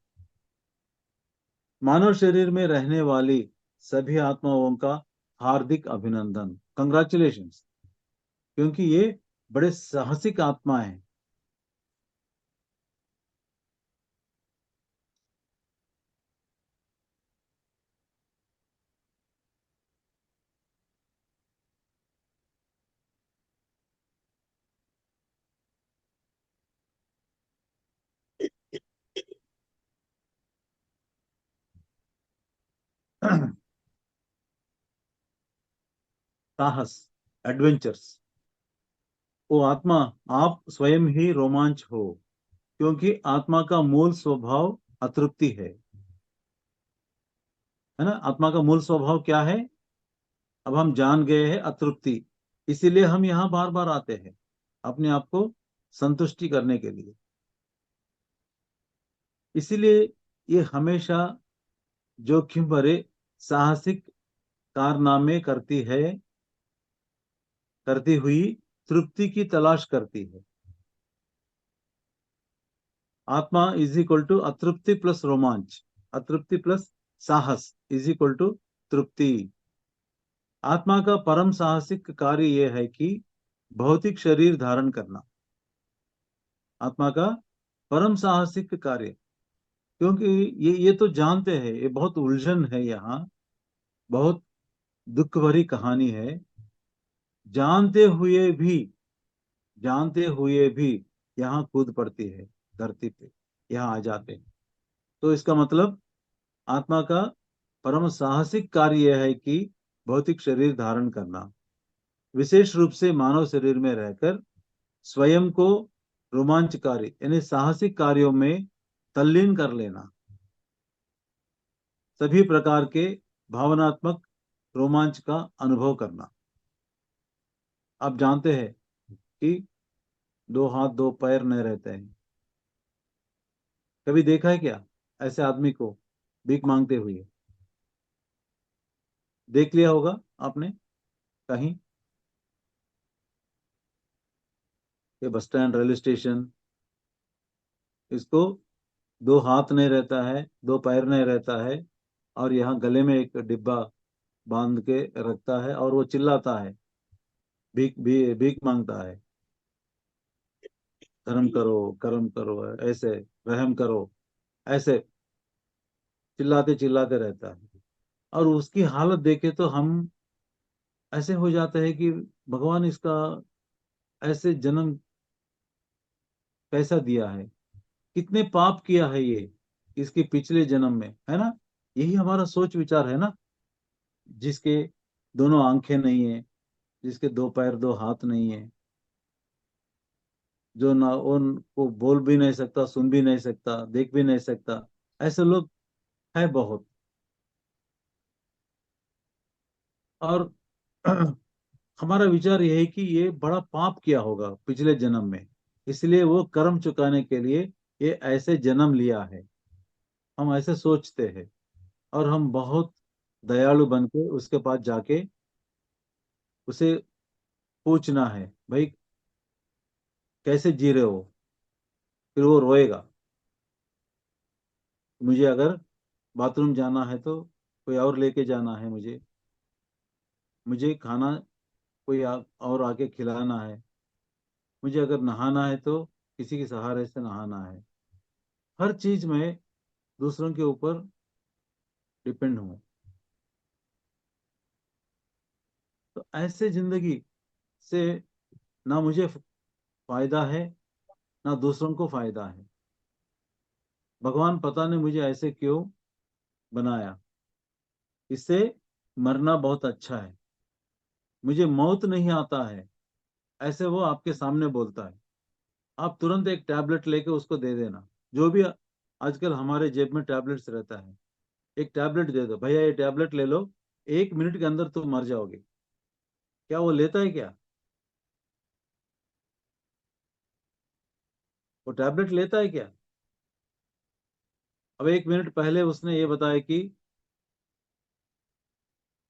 मानव शरीर में रहने वाली सभी आत्माओं का हार्दिक अभिनंदन, कंग्रेचुलेशंस, क्योंकि ये बड़े साहसिक आत्मा हैं। साहस, एडवेंचर्स। वो आत्मा, आप स्वयं ही रोमांच हो, क्योंकि आत्मा का मूल स्वभाव अतृप्ति है ना। आत्मा का मूल स्वभाव क्या है, अब हम जान गए हैं, अतृप्ति। इसीलिए हम यहाँ बार बार आते हैं, अपने आप को संतुष्टि करने के लिए। इसीलिए ये हमेशा जोखिम भरे साहसिक कारनामे करती हुई तृप्ति की तलाश करती है। आत्मा इज इक्वल टू अतृप्ति प्लस रोमांच, अतृप्ति प्लस साहस इज इक्वल टू तृप्ति। आत्मा का परम साहसिक कार्य यह है कि भौतिक शरीर धारण करना। आत्मा का परम साहसिक कार्य, क्योंकि ये तो जानते हैं, ये बहुत उलझन है यहाँ, बहुत दुख भरी कहानी है। जानते हुए भी जानते हुए भी यहाँ कूद पड़ती है, धरती पे यहाँ आ जाते हैं। तो इसका मतलब आत्मा का परम साहसिक कार्य यह है कि भौतिक शरीर धारण करना, विशेष रूप से मानव शरीर में रहकर स्वयं को रोमांचकारी यानी साहसिक कार्यों में तल्लीन कर लेना, सभी प्रकार के भावनात्मक रोमांच का अनुभव करना। आप जानते हैं कि दो हाथ दो पैर नहीं रहते हैं। कभी देखा है क्या ऐसे आदमी को भीख मांगते हुए? देख लिया होगा आपने कहीं, ये बस स्टैंड, रेलवे स्टेशन। इसको दो हाथ नहीं रहता है, दो पैर नहीं रहता है, और यहाँ गले में एक डिब्बा बांध के रखता है और वो चिल्लाता है, भीख भी भीख मांगता है, धर्म करो, कर्म करो, ऐसे रहम करो, ऐसे चिल्लाते चिल्लाते रहता है। और उसकी हालत देखे तो हम ऐसे हो जाते हैं कि भगवान इसका ऐसे जन्म कैसा दिया है, कितने पाप किया है ये इसके पिछले जन्म में, है ना? यही हमारा सोच विचार है ना। जिसके दोनों आंखें नहीं है, जिसके दो पैर दो हाथ नहीं है, जो ना उनको बोल भी नहीं सकता, सुन भी नहीं सकता, देख भी नहीं सकता, ऐसे लोग है बहुत। और हमारा विचार यह है कि ये बड़ा पाप किया होगा पिछले जन्म में, इसलिए वो कर्म चुकाने के लिए ये ऐसे जन्म लिया है। हम ऐसे सोचते हैं, और हम बहुत दयालु बन के उसके पास जाके उसे पूछना है, भाई कैसे जी रहे हो? फिर वो रोएगा। मुझे अगर बाथरूम जाना है तो कोई और लेके जाना है, मुझे मुझे खाना कोई और आके खिलाना है, मुझे अगर नहाना है तो किसी के सहारे से नहाना है। हर चीज में दूसरों के ऊपर डिपेंड हूँ। तो ऐसे जिंदगी से ना मुझे फायदा है, ना दूसरों को फायदा है। भगवान पता नहीं मुझे ऐसे क्यों बनाया। इससे मरना बहुत अच्छा है, मुझे मौत नहीं आता है, ऐसे वो आपके सामने बोलता है। आप तुरंत एक टैबलेट लेके उसको दे देना। जो भी आजकल हमारे जेब में टैबलेट्स रहता है, एक टैबलेट दे दो, भैया ये टैबलेट ले लो, 1 मिनट के अंदर तुम मर जाओगे। क्या वो लेता है क्या? वो टैबलेट लेता है क्या? अब 1 मिनट पहले उसने ये बताया कि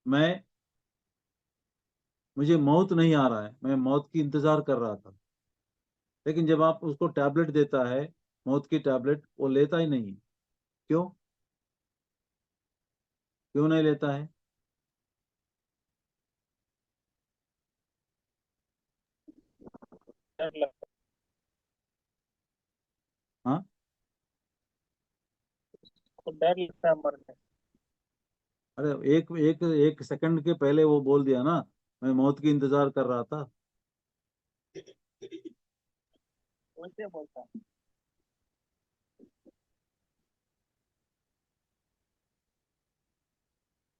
मैं मुझे मौत नहीं आ रहा है, मैं मौत की इंतजार कर रहा था। लेकिन जब आप उसको टैबलेट देता है, मौत की टैबलेट, वो लेता ही नहीं है। क्यों? क्यों नहीं लेता है? डर लगता हाँ। है, डर लगता है मरने। अरे एक एक एक सेकंड के पहले वो बोल दिया ना, मैं मौत की इंतजार कर रहा था। वैसे बोलता है,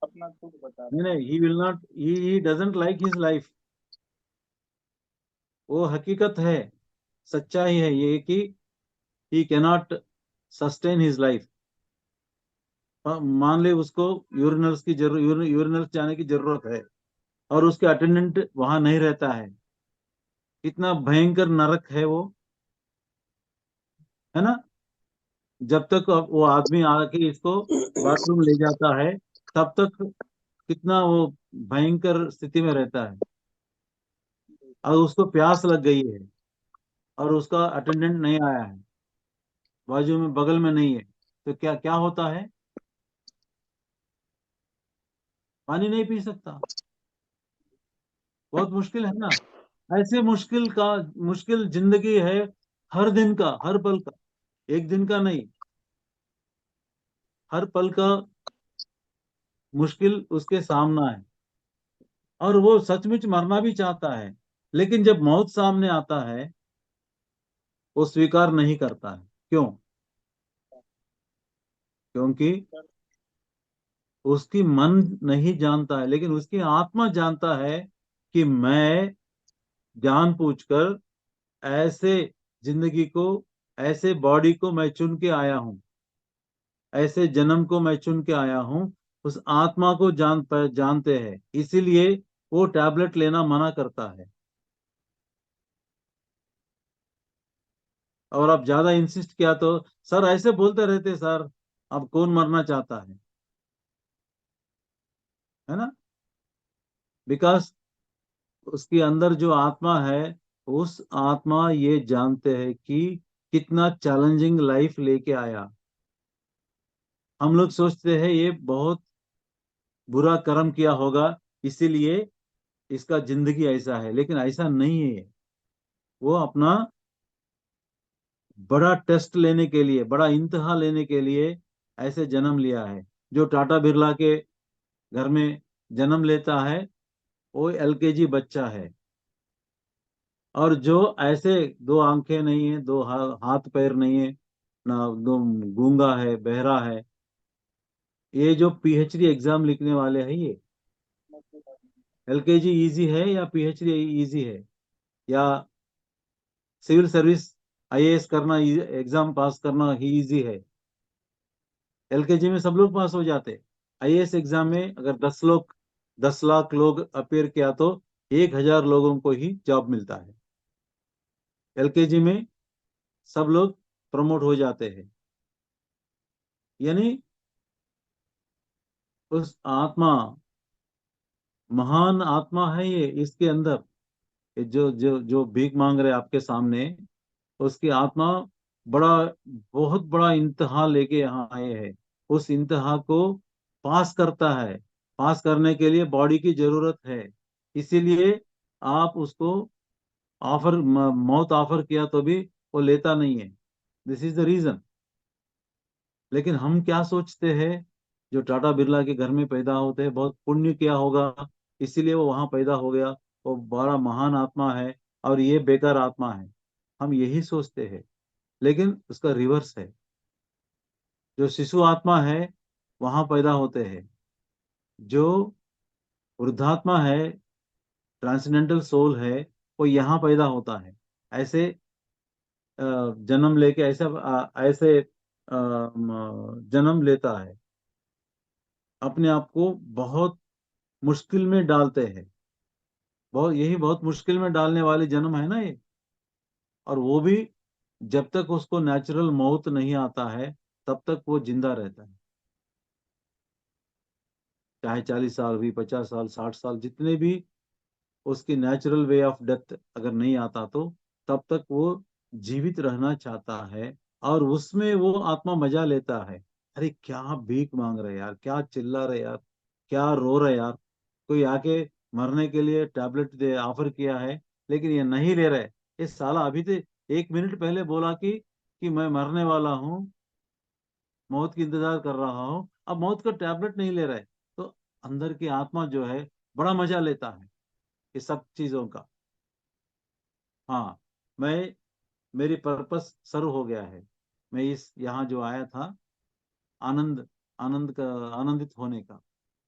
अपना दुख बता नहीं रहा नहीं, he will not, he doesn't like his life. वो हकीकत है, सच्चाई है ये कि ही कैनॉट सस्टेन हिज लाइफ। मान ले उसको यूरिनल्स की जरूरत, यूरिनल्स जाने की जरूरत है, और उसके अटेंडेंट वहां नहीं रहता है। कितना भयंकर नरक है वो, है ना? जब तक वो आदमी आके इसको बाथरूम ले जाता है, तब तक कितना वो भयंकर स्थिति में रहता है। और उसको प्यास लग गई है, और उसका अटेंडेंट नहीं आया है, बाजू में बगल में नहीं है, तो क्या क्या होता है? पानी नहीं पी सकता। बहुत मुश्किल है ना। ऐसे मुश्किल जिंदगी है, हर दिन का, हर पल का, एक दिन का नहीं, हर पल का मुश्किल उसके सामना है। और वो सचमुच मरना भी चाहता है, लेकिन जब मौत सामने आता है वो स्वीकार नहीं करता है। क्यों? क्योंकि है। उसकी मन नहीं जानता है, लेकिन उसकी आत्मा जानता है कि मैं जानबूझकर ऐसे जिंदगी को, ऐसे बॉडी को मैं चुन के आया हूं, ऐसे जन्म को मैं चुन के आया हूं। उस आत्मा को जानते हैं, इसीलिए वो टैबलेट लेना मना करता है। और अब ज्यादा इंसिस्ट किया तो सर ऐसे बोलते रहते सर, अब कौन मरना चाहता है ना? बिकॉज उसके अंदर जो आत्मा है, उस आत्मा ये जानते हैं कि कितना चैलेंजिंग लाइफ लेके आया। हम लोग सोचते हैं ये बहुत बुरा कर्म किया होगा, इसीलिए इसका जिंदगी ऐसा है, लेकिन ऐसा नहीं है। वो अपना बड़ा टेस्ट लेने के लिए, बड़ा इम्तिहान लेने के लिए ऐसे जन्म लिया है। जो टाटा बिरला के घर में जन्म लेता है, वो एलकेजी बच्चा है। और जो ऐसे दो आंखें नहीं है, दो हाथ पैर नहीं है ना, दो गूंगा है, बहरा है, ये जो पीएचडी एग्जाम लिखने वाले हैं, ये एलकेजी इजी है या पीएचडी इजी है, या सिविल सर्विस आईएएस करना, एग्जाम पास करना ही इजी है? एलकेजी में सब लोग पास हो जाते। आईएएस एग्जाम में अगर 10 लाख लोग अपेयर किया तो 1,000 लोगों को ही जॉब मिलता है। एलकेजी में सब लोग प्रमोट हो जाते हैं। यानी उस आत्मा, महान आत्मा है ये, इसके अंदर ये जो जो जो भीख मांग रहे आपके सामने, उसकी आत्मा बड़ा, बहुत बड़ा इम्तिहान लेके यहाँ आए हैं। उस इम्तिहान को पास करता है। पास करने के लिए बॉडी की जरूरत है, इसीलिए आप उसको मौत ऑफर किया तो भी वो लेता नहीं है। This is the reason. लेकिन हम क्या सोचते हैं, जो टाटा बिरला के घर में पैदा होते हैं, बहुत पुण्य किया होगा, इसीलिए वो वहां पैदा हो गया, वो बड़ा महान आत्मा है और ये बेकार आत्मा है, हम यही सोचते हैं। लेकिन उसका रिवर्स है। जो शिशु आत्मा है वहां पैदा होते हैं, जो वृद्धात्मा है, ट्रांसेंडेंटल सोल है, वो यहाँ पैदा होता है। ऐसे जन्म लेके ऐसे जन्म लेता है, अपने आप को बहुत मुश्किल में डालते हैं। बहुत मुश्किल में डालने वाले जन्म है ना ये। और वो भी जब तक उसको नेचुरल मौत नहीं आता है, तब तक वो जिंदा रहता है। चाहे 40 साल भी, 50 साल, 60 साल, जितने भी उसकी नेचुरल वे ऑफ डेथ अगर नहीं आता तो तब तक वो जीवित रहना चाहता है। और उसमें वो आत्मा मजा लेता है। अरे क्या भीख मांग रहे यार, क्या चिल्ला रहे यार, क्या रो रहे यार। कोई आके मरने के लिए टैबलेट दे ऑफर किया है, लेकिन ये नहीं ले रहे। इस साला अभी तो 1 मिनट पहले बोला कि मैं मरने वाला हूँ, मौत की इंतजार कर रहा हूँ, अब मौत का टैबलेट नहीं ले रहे। तो अंदर की आत्मा जो है बड़ा मजा लेता है इस सब चीजों का। हाँ, मैं मेरी पर्पस सर्व हो गया है। मैं इस यहाँ जो आया था, आनंद आनंद का, आनंदित होने का।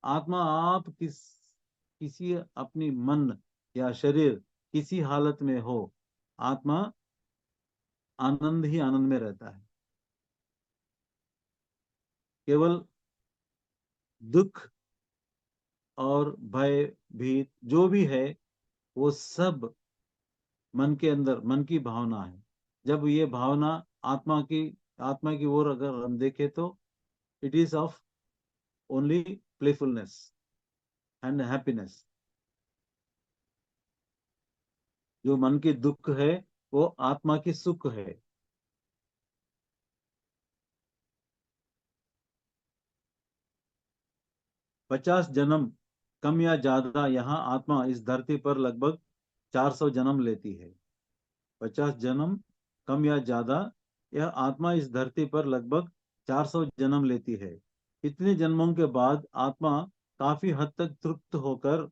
आत्मा आप किसी अपनी मन या शरीर किसी हालत में हो, आत्मा आनंद ही आनंद में रहता है। केवल दुख और भय भीत जो भी है, वो सब मन के अंदर, मन की भावना है। जब ये भावना आत्मा की ओर अगर हम देखें तो it is of only playfulness and happiness. जो मन की दुख है वो आत्मा की सुख है। 50 जन्म कम या ज्यादा यहाँ आत्मा इस धरती पर लगभग 400 जन्म लेती है। 50 जन्म कम या ज्यादा यह आत्मा इस धरती पर लगभग 400 जन्म लेती है। इतने जन्मों के बाद आत्मा काफी हद तक तृप्त होकर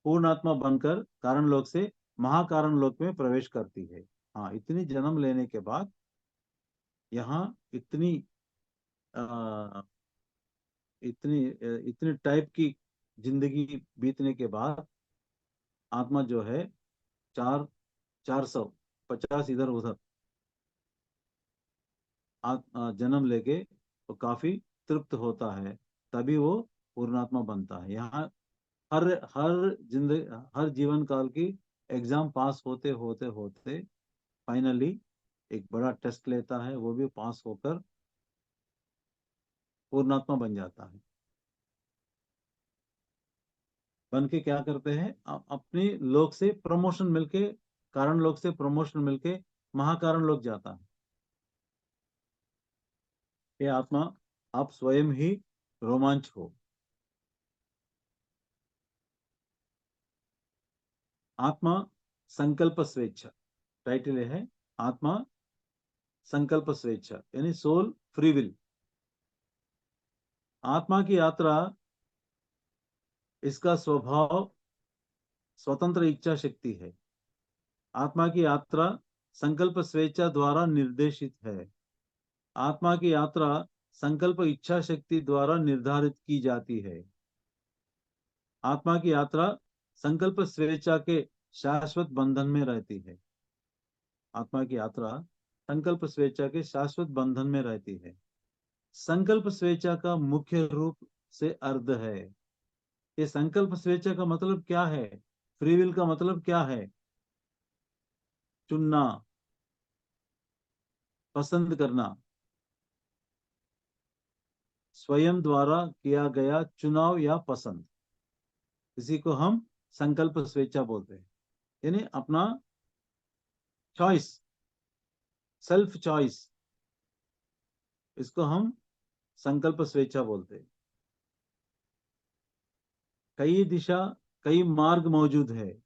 पूर्ण आत्मा बनकर कारण लोक से महाकारण लोक में प्रवेश करती है। हाँ, इतनी जन्म लेने के बाद यहाँ इतनी इतनी इतनी टाइप की जिंदगी बीतने के बाद आत्मा जो है 450 इधर उधर जन्म लेके वो काफी तृप्त होता है, तभी वो पूर्णात्मा बनता है। यहाँ हर हर जिंदगी, हर जीवन काल की एग्जाम पास होते होते होते फाइनली एक बड़ा टेस्ट लेता है, वो भी पास होकर पूर्णात्मा बन जाता है। बन के क्या करते हैं, अपने लोक से प्रमोशन मिलके, कारण लोक से प्रमोशन मिलके महाकारण लोक जाता है। ये आत्मा आप स्वयं ही रोमांच हो। आत्मा संकल्प स्वेच्छा, टाइटल है आत्मा संकल्प स्वेच्छा, यानी सोल फ्री विल। आत्मा की यात्रा, इसका स्वभाव स्वतंत्र इच्छा शक्ति है। आत्मा की यात्रा संकल्प स्वेच्छा द्वारा निर्देशित है। आत्मा की यात्रा संकल्प इच्छा शक्ति द्वारा निर्धारित की जाती है। आत्मा की यात्रा संकल्प स्वेच्छा के शाश्वत बंधन में रहती है। आत्मा की यात्रा संकल्प स्वेच्छा के शाश्वत बंधन में रहती है। संकल्प स्वेच्छा का मुख्य रूप से अर्थ है। ये संकल्प स्वेच्छा का मतलब क्या है, फ्री विल का मतलब क्या है? चुनना, पसंद करना, स्वयं द्वारा किया गया चुनाव या पसंद, इसी को हम संकल्प स्वेच्छा बोलते हैं। यानी अपना चॉइस, सेल्फ चॉइस, इसको हम संकल्प स्वेच्छा बोलते हैं। कई दिशा, कई मार्ग मौजूद है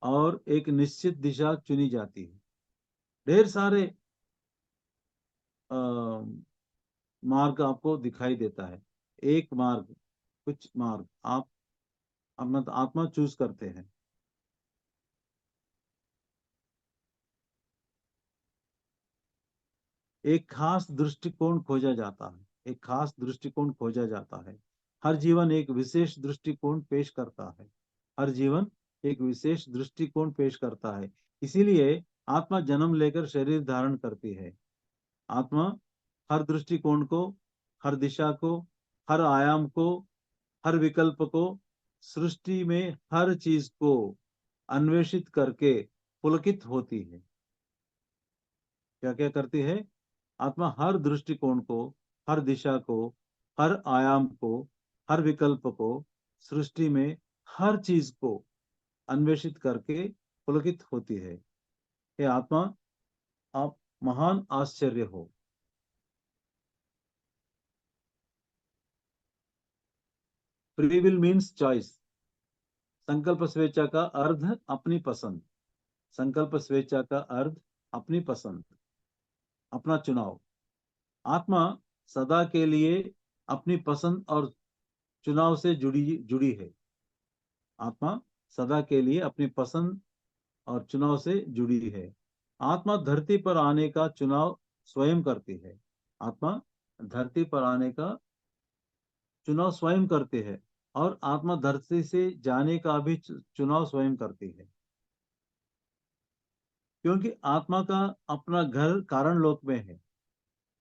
और एक निश्चित दिशा चुनी जाती है। ढेर सारे मार्ग आपको दिखाई देता है। एक मार्ग, कुछ मार्ग आप अपना आत्मा चूज करते हैं। एक खास दृष्टिकोण खोजा जाता है, एक खास दृष्टिकोण खोजा जाता है। हर जीवन एक विशेष दृष्टिकोण पेश करता है। हर जीवन एक विशेष दृष्टिकोण पेश करता है। इसीलिए आत्मा जन्म लेकर शरीर धारण करती है। आत्मा हर दृष्टिकोण को, हर दिशा को, हर आयाम को, हर विकल्प को, सृष्टि में हर चीज को अन्वेषित करके पुलकित होती है। क्या क्या करती है? आत्मा हर दृष्टिकोण को, हर दिशा को, हर आयाम को, हर विकल्प को, सृष्टि में हर चीज को अन्वेषित करके पुलकित होती है। ये आत्मा आप महान आश्चर्य हो। Free will means choice. संकल्प स्वेच्छा का अर्थ अपनी पसंद। संकल्प स्वेच्छा का अर्थ अपनी पसंद, अपना चुनाव। आत्मा सदा के लिए अपनी पसंद और चुनाव से जुड़ी जुड़ी है। आत्मा सदा के लिए अपनी पसंद और चुनाव से जुड़ी है। आत्मा धरती पर आने का चुनाव स्वयं करती है। आत्मा धरती पर आने का चुनाव स्वयं करती है और आत्मा धरती से जाने का भी चुनाव स्वयं करती है। क्योंकि आत्मा का अपना घर कारण लोक में है।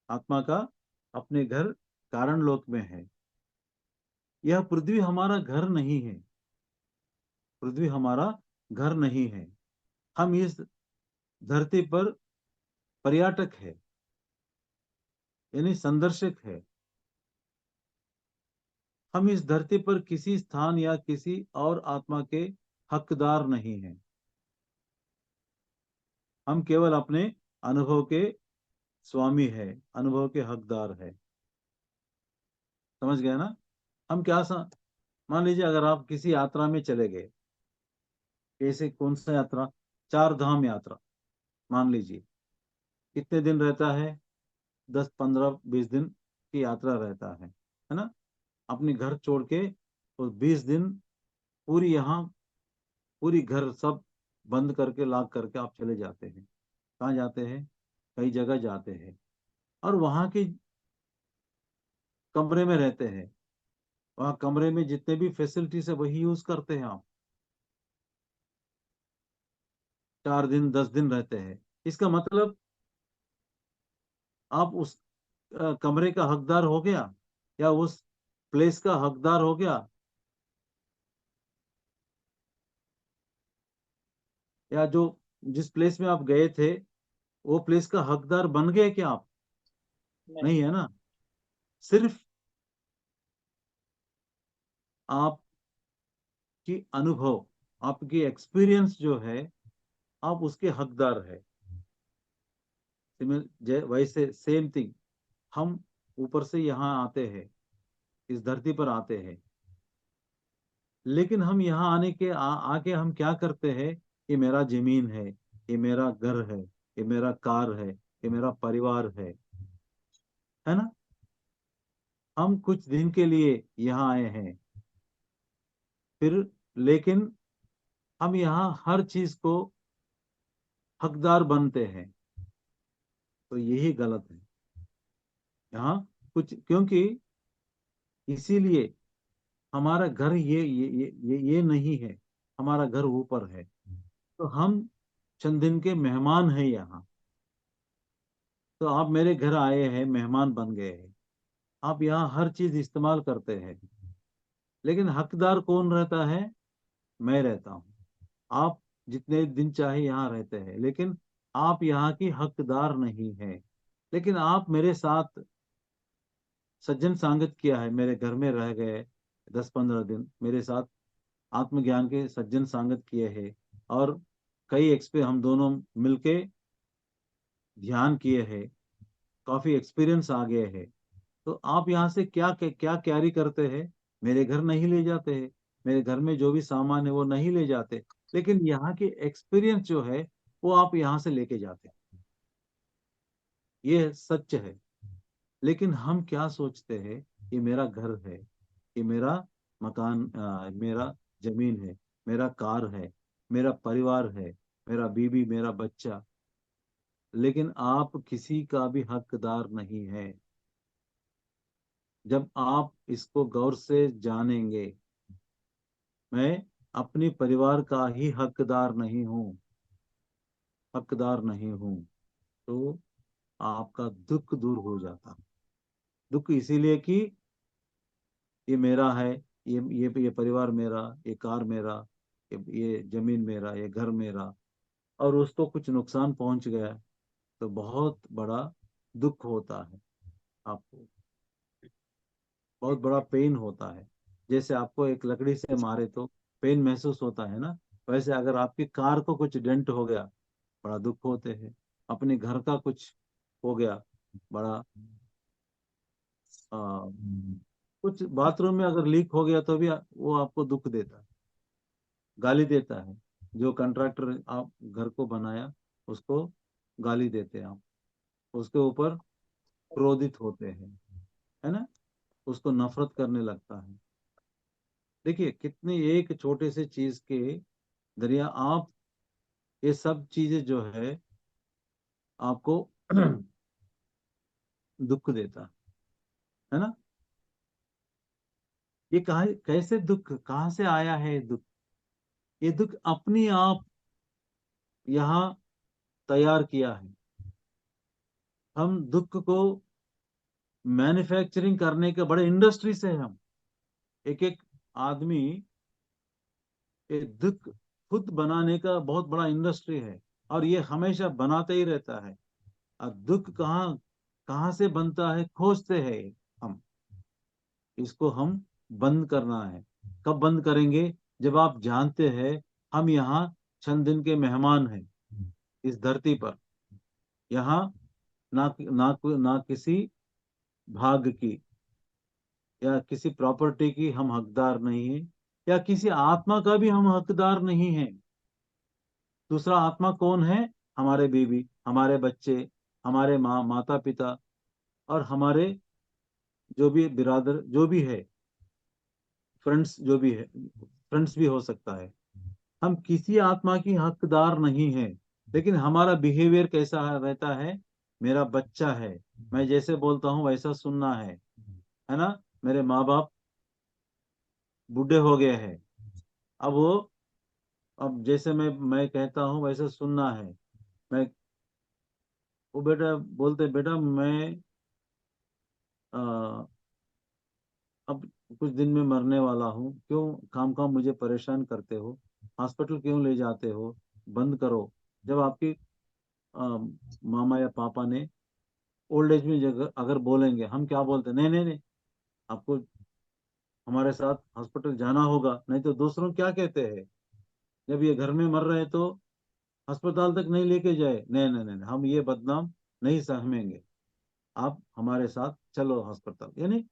आत्मा का अपने घर कारण लोक में है। यह पृथ्वी हमारा घर नहीं है। पृथ्वी हमारा घर नहीं है। हम इस धरती पर पर्यटक है, यानी संदर्शक है। हम इस धरती पर किसी स्थान या किसी और आत्मा के हकदार नहीं हैं। हम केवल अपने अनुभव के स्वामी है, अनुभव के हकदार है। समझ गए ना? हम क्या मान लीजिए अगर आप किसी यात्रा में चले गए, कैसे, कौन सा यात्रा? 4 धाम यात्रा मान लीजिए। कितने दिन रहता है? 10, 15, 20 दिन की यात्रा रहता है ना? अपने घर छोड़ के तो 20 दिन पूरी यहाँ, पूरी घर सब बंद करके लॉक करके आप चले जाते हैं। कहाँ जाते हैं? कई जगह जाते हैं और वहां की कमरे में रहते हैं, वहां कमरे में जितने भी फैसिलिटीज है वही यूज करते हैं आप। 4 दिन 10 दिन रहते हैं, इसका मतलब आप उस कमरे का हकदार हो गया या उस प्लेस का हकदार हो गया, या जो जिस प्लेस में आप गए थे वो प्लेस का हकदार बन गए क्या आप? नहीं है ना। सिर्फ आपकी अनुभव, आपकी एक्सपीरियंस जो है, आप उसके हकदार है। वैसे सेम थिंग, हम ऊपर से यहाँ आते हैं, इस धरती पर आते हैं, लेकिन हम यहाँ आने के आके हम क्या करते हैं? ये मेरा जमीन है, ये मेरा घर है, ये मेरा कार है, ये मेरा परिवार है ना। हम कुछ दिन के लिए यहाँ आए हैं, फिर लेकिन हम यहाँ हर चीज को हकदार बनते हैं, तो यही गलत है। यहाँ कुछ, क्योंकि इसीलिए हमारा घर ये नहीं है, हमारा घर ऊपर है। तो हम चंद दिन के मेहमान हैं यहाँ। तो आप मेरे घर आए हैं, मेहमान बन गए हैं, आप यहाँ हर चीज इस्तेमाल करते हैं, लेकिन हकदार कौन रहता है? मैं रहता हूँ। आप जितने दिन चाहे यहाँ रहते हैं, लेकिन आप यहाँ की हकदार नहीं है। लेकिन आप मेरे साथ सज्जन सांगत किया है, मेरे घर में रह गए 10-15 दिन, मेरे साथ आत्मज्ञान के सज्जन सांगत किए हैं, और कई हम दोनों मिलके ध्यान किए हैं, काफी एक्सपीरियंस आ गए हैं। तो आप यहाँ से क्या क्या कैरी करते हैं? मेरे घर नहीं ले जाते हैं, मेरे घर में जो भी सामान है वो नहीं ले जाते, लेकिन यहाँ की एक्सपीरियंस जो है वो आप यहाँ से लेके जाते हैं। ये सच है। लेकिन हम क्या सोचते हैं? ये मेरा घर है, ये मेरा मकान, मेरा जमीन है, मेरा कार है, मेरा परिवार है, मेरा बीवी, मेरा बच्चा, लेकिन आप किसी का भी हकदार नहीं है। जब आप इसको गौर से जानेंगे, मैं अपनी परिवार का ही हकदार नहीं हूँ, हकदार नहीं हूँ, तो आपका दुख दूर हो जाता। दुख इसीलिए कि ये मेरा है, ये परिवार मेरा, ये कार मेरा, ये जमीन मेरा, ये घर मेरा, और उसको कुछ नुकसान पहुंच गया तो बहुत बड़ा दुख होता है, आपको बहुत बड़ा पेन होता है। जैसे आपको एक लकड़ी से मारे तो पेन महसूस होता है ना, वैसे अगर आपकी कार को कुछ डेंट हो गया, बड़ा दुख होते हैं। अपने घर का कुछ हो गया, बड़ा आ, कुछ बाथरूम में अगर लीक हो गया तो भी वो आपको दुख देता है, गाली देता है। जो कंट्रैक्टर आप घर को बनाया उसको गाली देते हैं आप, उसके ऊपर क्रोधित होते हैं, है ना, उसको नफरत करने लगता है। देखिए कितनी एक छोटे से चीज के जरिए आप, ये सब चीजें जो है आपको दुख देता है ना। ये कहा, कैसे दुख कहाँ से आया है? ये दुख, ये दुख अपनी आप यहाँ तैयार किया है। हम दुख को मैन्युफैक्चरिंग करने के बड़े इंडस्ट्री से हैं हम। एक एक आदमी ये दुख खुद बनाने का बहुत बड़ा इंडस्ट्री है, और ये हमेशा बनाते ही रहता है। और दुख कहाँ कहाँ से बनता है खोजते हैं हम, इसको हम बंद करना है। कब बंद करेंगे? जब आप जानते हैं हम यहाँ चंद दिन के मेहमान हैं इस धरती पर, यहाँ ना किसी भाग की या किसी प्रॉपर्टी की हम हकदार नहीं है, या किसी आत्मा का भी हम हकदार नहीं है। दूसरा आत्मा कौन है? हमारे बीवी, हमारे बच्चे, हमारे माता पिता, और हमारे जो भी बिरादर जो भी है, फ्रेंड्स जो भी है, फ्रेंड्स भी हो सकता है। हम किसी आत्मा की हकदार नहीं है, लेकिन हमारा बिहेवियर कैसा रहता है? मेरा बच्चा है, मैं जैसे बोलता हूँ वैसा सुनना है, है ना। मेरे माँ बाप बूढ़े हो गए हैं, अब वो, अब जैसे मैं कहता हूँ वैसे सुनना है। मैं, वो बेटा बोलते, बेटा मैं आ, अब कुछ दिन में मरने वाला हूँ, क्यों काम काम मुझे परेशान करते हो, हॉस्पिटल क्यों ले जाते हो, बंद करो। जब आपकी मामा या पापा ने ओल्ड एज में जगह अगर बोलेंगे, हम क्या बोलते हैं, नहीं नहीं नहीं, आपको हमारे साथ हॉस्पिटल जाना होगा, नहीं तो दूसरों क्या कहते हैं, जब ये घर में मर रहे हैं तो अस्पताल तक नहीं लेके जाए, नहीं नहीं नहीं, हम ये बदनाम नहीं सहमेंगे, आप हमारे साथ चलो अस्पताल। यानी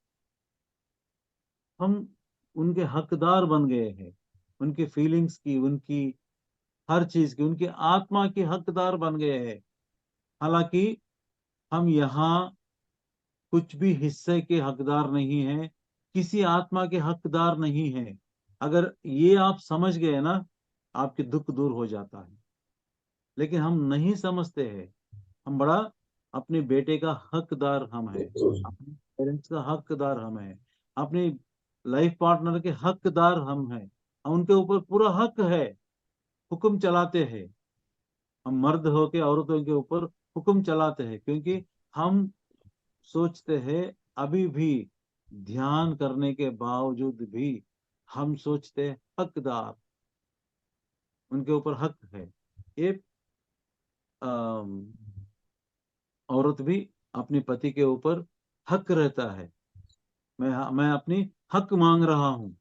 हम उनके हकदार बन गए हैं, उनकी फीलिंग्स की, उनकी हर चीज की, उनकी आत्मा की हकदार बन गए हैं। हालांकि हम यहाँ कुछ भी हिस्से के हकदार नहीं हैं, किसी आत्मा के हकदार नहीं हैं। अगर ये आप समझ गए ना, आपके दुख दूर हो जाता है। लेकिन हम नहीं समझते हैं, हम बड़ा, अपने बेटे का हकदार हम हैं, अपने पेरेंट्स का हकदार हम हैं, अपनी लाइफ पार्टनर के हकदार हम हैं, उनके ऊपर पूरा हक है, हुक्म चलाते हैं। हम मर्द होके औरतों के ऊपर हुक्म चलाते हैं, क्योंकि हम सोचते हैं, अभी भी ध्यान करने के बावजूद भी हम सोचते हैं हकदार, उनके ऊपर हक है। ये अम, औरत भी अपने पति के ऊपर हक रहता है। मैं अपनी हक मांग रहा हूँ,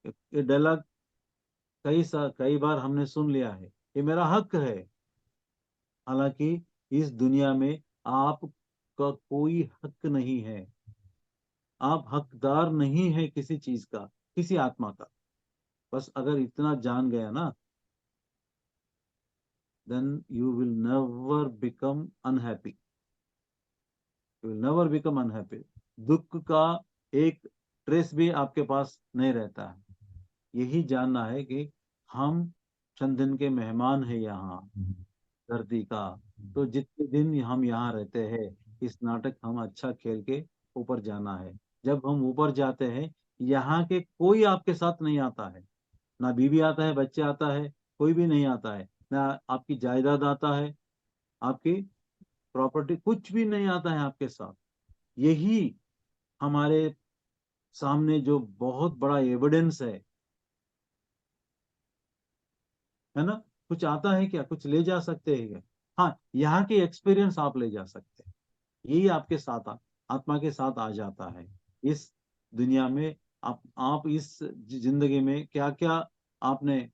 ये डायलॉग कई बार हमने सुन लिया है, ये मेरा हक है। हालांकि इस दुनिया में आपका कोई हक नहीं है, आप हकदार नहीं है किसी चीज का, किसी आत्मा का। बस अगर इतना जान गया ना, then you will never become unhappy, you will never become unhappy। दुख का एक ट्रेस भी आपके पास नहीं रहता है। यही जानना है कि हम चंद दिन के मेहमान हैं यहाँ धरती का, तो जितने दिन हम यहाँ रहते हैं, इस नाटक हम अच्छा खेल के ऊपर जाना है। जब हम ऊपर जाते हैं, यहाँ के कोई आपके साथ नहीं आता है, ना बीवी आता है, बच्चे आता है, कोई भी नहीं आता है, ना आपकी जायदाद आता है, आपकी प्रॉपर्टी कुछ भी नहीं आता है आपके साथ। यही हमारे सामने जो बहुत बड़ा एविडेंस है ना। कुछ आता है क्या, कुछ ले जा सकते हैं क्या? हाँ, यहाँ के एक्सपीरियंस आप ले जा सकते हैं, यही आपके साथ आत्मा के साथ आ जाता है। इस दुनिया में आप इस जिंदगी में क्या क्या आपने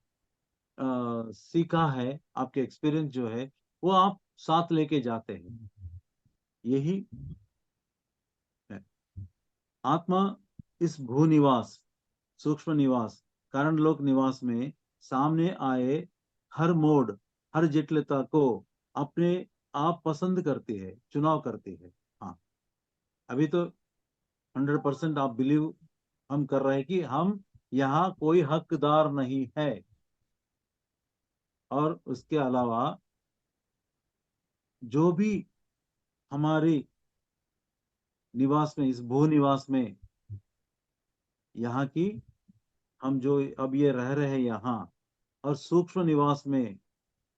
सीखा है, आपके एक्सपीरियंस जो है वो आप साथ लेके जाते हैं, यही है। आत्मा इस भू निवास, सूक्ष्म निवास, कारण लोक निवास में सामने आए हर मोड़, हर जटिलता को अपने आप पसंद करती है, चुनाव करती है। हाँ, अभी तो 100% आप बिलीव हम कर रहे हैं कि हम यहाँ कोई हकदार नहीं है। और उसके अलावा जो भी हमारे निवास में, इस भू निवास में, यहाँ की हम जो अब ये रह रहे हैं यहाँ, और सूक्ष्म निवास में,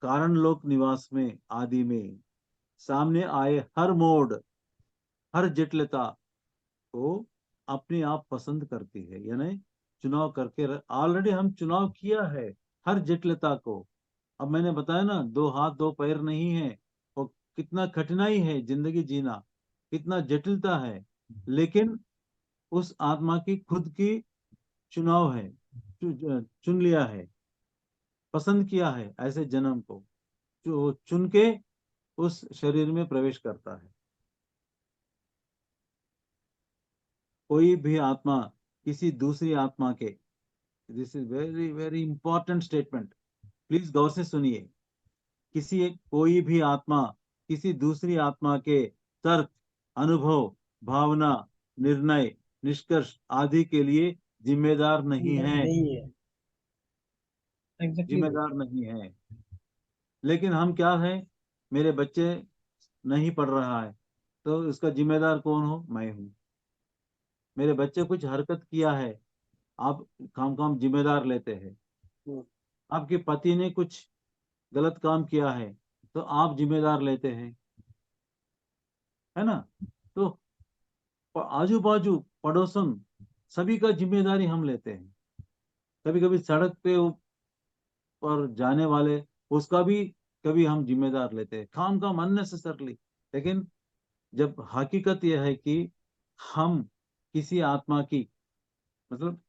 कारण लोक निवास में, आदि में सामने आए हर मोड़, हर जटिलता को अपने आप पसंद करती है। यानी चुनाव करके, ऑलरेडी हम चुनाव किया है हर जटिलता को। अब मैंने बताया ना, दो हाथ दो पैर नहीं है, और कितना कठिनाई है जिंदगी जीना, कितना जटिलता है, लेकिन उस आत्मा की खुद की चुनाव है, चुन लिया है, पसंद किया है ऐसे जन्म को, जो चुन के उस शरीर में प्रवेश करता है। कोई भी आत्मा किसी दूसरी आत्मा के, this is very very important statement, please गौर से सुनिए। कोई भी आत्मा किसी दूसरी आत्मा के तर्क, अनुभव, भावना, निर्णय, निष्कर्ष आदि के लिए जिम्मेदार नहीं है, नहीं है, एग्जैक्टली जिम्मेदार नहीं है। लेकिन हम क्या है, मेरे बच्चे नहीं पढ़ रहा है, तो उसका जिम्मेदार कौन हो, मैं हूँ। मेरे बच्चे कुछ हरकत किया है, आप काम जिम्मेदार लेते हैं। आपके पति ने कुछ गलत काम किया है तो आप जिम्मेदार लेते हैं, है ना। तो आजू बाजू पड़ोसन सभी का जिम्मेदारी हम लेते हैं। कभी कभी सड़क पे पर जाने वाले उसका भी कभी हम जिम्मेदार लेते हैं, काम अननेसेसरली। लेकिन जब हकीकत यह है कि हम किसी आत्मा की, मतलब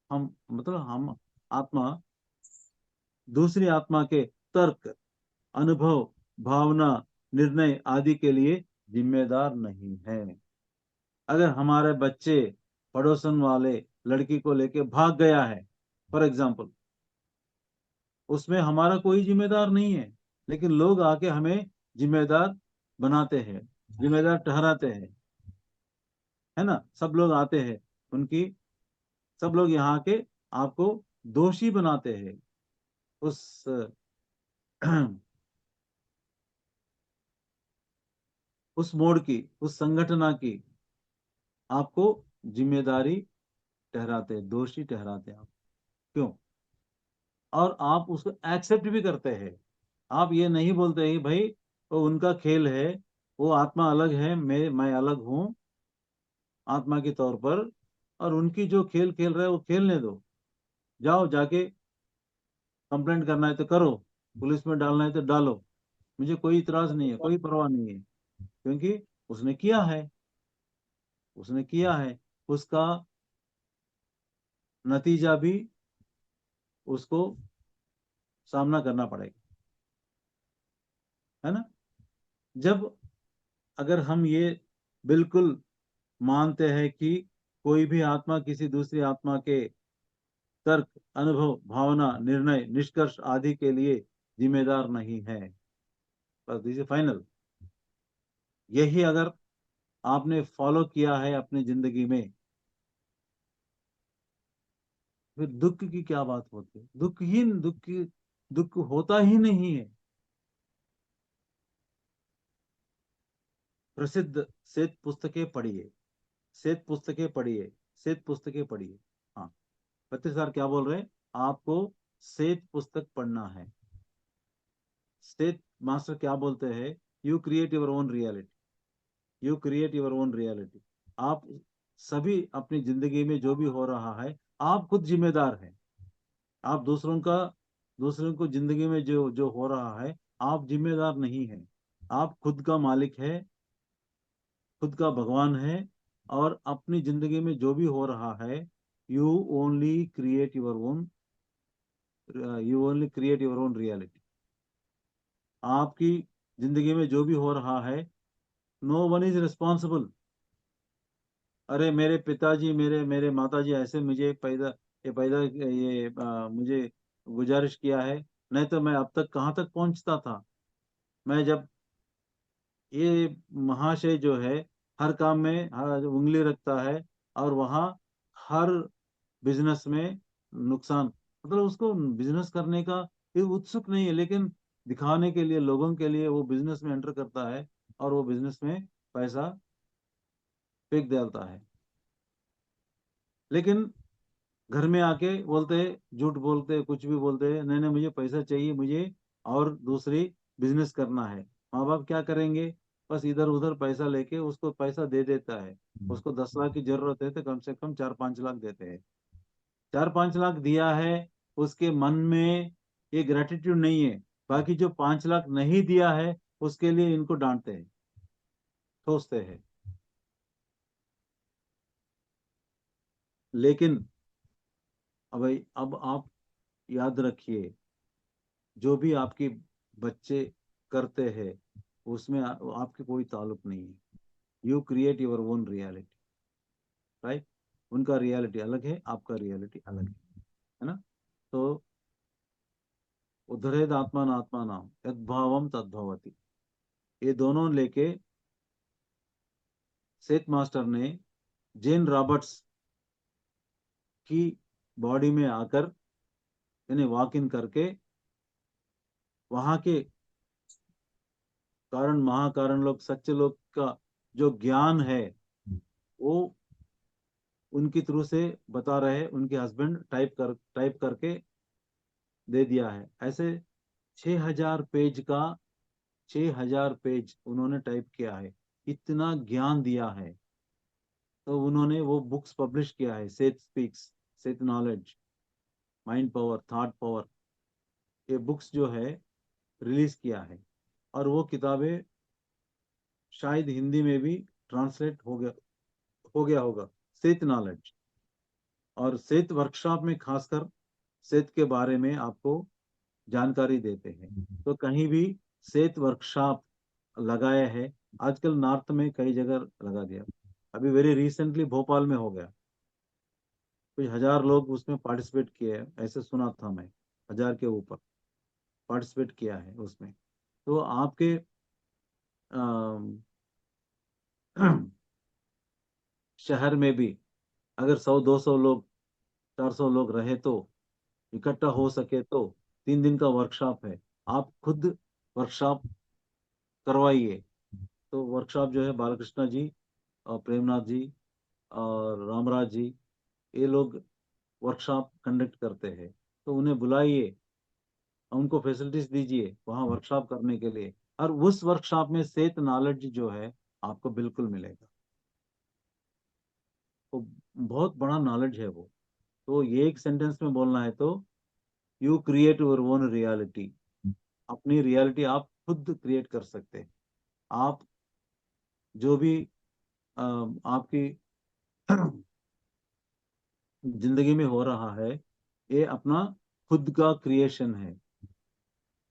हम आत्मा दूसरी आत्मा के तर्क, अनुभव, भावना, निर्णय आदि के लिए जिम्मेदार नहीं है। अगर हमारे बच्चे पड़ोसन वाले लड़की को लेके भाग गया है, फॉर एग्जाम्पल, उसमें हमारा कोई जिम्मेदार नहीं है, लेकिन लोग आके हमें जिम्मेदार बनाते हैं, जिम्मेदार ठहराते हैं, है ना। सब लोग आते हैं उनकी, सब लोग यहाँ के आपको दोषी बनाते हैं उस उस मोड़ की, उस संगठना की आपको जिम्मेदारी ठहराते हैं, दोषी ठहराते हैं आप। क्यों? और आप उसको एक्सेप्ट भी करते हैं। आप ये नहीं बोलते कि भाई वो उनका खेल है, वो आत्मा अलग है, मैं अलग हूँ आत्मा के तौर पर, और उनकी जो खेल खेल रहे है वो खेलने दो। जाओ, जाके कंप्लेंट करना है तो करो, पुलिस में डालना है तो डालो, मुझे कोई इतराज नहीं है, कोई परवाह नहीं है। क्योंकि उसने किया है, उसने किया है, उसका नतीजा भी उसको सामना करना पड़ेगा, है ना। जब अगर हम ये बिल्कुल मानते हैं कि कोई भी आत्मा किसी दूसरी आत्मा के तर्क, अनुभव, भावना, निर्णय, निष्कर्ष आदि के लिए जिम्मेदार नहीं है, बस दिस इज फाइनल। यही अगर आपने फॉलो किया है अपनी जिंदगी में, फिर दुख की क्या बात होती है? दुख होता ही नहीं है। प्रसिद्ध श्वेत पुस्तकें पढ़िए, श्वेत पुस्तकें पढ़िए, श्वेत पुस्तकें पढ़िए। हाँ, पति सर क्या बोल रहे हैं? आपको श्वेत पुस्तक पढ़ना है। श्वेत मास्टर क्या बोलते हैं? You create your own reality, you create your own reality. आप सभी अपनी जिंदगी में जो भी हो रहा है, आप खुद जिम्मेदार हैं। आप दूसरों को जिंदगी में जो जो हो रहा है, आप जिम्मेदार नहीं हैं। आप खुद का मालिक है, खुद का भगवान है, और अपनी जिंदगी में जो भी हो रहा है, you only create your own, you only create your own reality. आपकी जिंदगी में जो भी हो रहा है, नो वन इज रिस्पॉन्सिबल। अरे मेरे पिताजी, मेरे मेरे माताजी ऐसे मुझे मुझे गुजारिश किया है, नहीं तो मैं अब तक कहाँ तक पहुंचता था। मैं जब ये महाशय जो है हर काम में उंगली रखता है, और वहाँ हर बिजनेस में नुकसान, मतलब उसको बिजनेस करने का ये उत्सुक नहीं है, लेकिन दिखाने के लिए, लोगों के लिए वो बिजनेस में एंटर करता है, और वो बिजनेस में पैसा फेंक डालता है। लेकिन घर में आके बोलते हैं, झूठ बोलते हैं, कुछ भी बोलते हैं, नहीं नहीं मुझे पैसा चाहिए, मुझे और दूसरी बिजनेस करना है। माँ बाप क्या करेंगे? बस इधर उधर पैसा लेके उसको पैसा दे देता है। उसको 10 लाख की जरूरत है तो कम से कम 4-5 लाख देते हैं। 4-5 लाख दिया है, उसके मन में ये ग्रेटिट्यूड नहीं है। बाकी जो 5 लाख नहीं दिया है, उसके लिए इनको डांटते हैं, ठोसते हैं। लेकिन अब आप याद रखिए, जो भी आपके बच्चे करते हैं उसमें आपके कोई ताल्लुक नहीं है। You create your own reality, right. उनका रियलिटी अलग है, आपका रियलिटी अलग है ना। तो उद्धरेद आत्मान आत्मानाम यद्भावम तद्भवति, ये दोनों लेके सेठ मास्टर ने जेन रॉबर्ट्स की बॉडी में आकर, यानी वॉक इन करके, वहां के कारण महाकारण लोग, सच्चे लोग का जो ज्ञान है, वो उनके थ्रू से बता रहे, उनके हस्बैंड टाइप करके दे दिया है। ऐसे 6,000 पेज का 6,000 पेज उन्होंने टाइप किया है, इतना ज्ञान दिया है। तो उन्होंने वो बुक्स पब्लिश किया है, Seth speaks, Seth knowledge, mind power, thought power, ये बुक्स जो है रिलीज किया है। और वो किताबें शायद हिंदी में भी ट्रांसलेट हो गया होगा, सेथ नॉलेज। और सेथ वर्कशॉप में खासकर सेथ के बारे में आपको जानकारी देते हैं। तो कहीं भी सेथ वर्कशॉप लगाया है, आजकल नॉर्थ में कई जगह लगा दिया। अभी वेरी रिसेंटली भोपाल में हो गया, कुछ 1,000 लोग उसमें पार्टिसिपेट किए हैं, ऐसे सुना था मैं, 1,000 के ऊपर पार्टिसिपेट किया है उसमें। तो आपके अम, शहर में भी अगर 100-200 लोग, 400 लोग रहे तो, इकट्ठा हो सके तो 3 दिन का वर्कशॉप है, आप खुद वर्कशॉप करवाइए। तो वर्कशॉप जो है बालकृष्णा जी और प्रेमनाथ जी और रामराज जी, ये लोग वर्कशॉप कंडक्ट करते हैं। तो उन्हें बुलाइए, उनको फैसिलिटीज दीजिए वहाँ वर्कशॉप करने के लिए। और उस वर्कशॉप में सेहत नॉलेज जो है आपको बिल्कुल मिलेगा। तो बहुत बड़ा नॉलेज है वो। तो ये एक सेंटेंस में बोलना है तो, you create your own reality. अपनी रियलिटी आप खुद क्रिएट कर सकते हैं। आप जो भी आपकी जिंदगी में हो रहा है, ये अपना खुद का क्रिएशन है।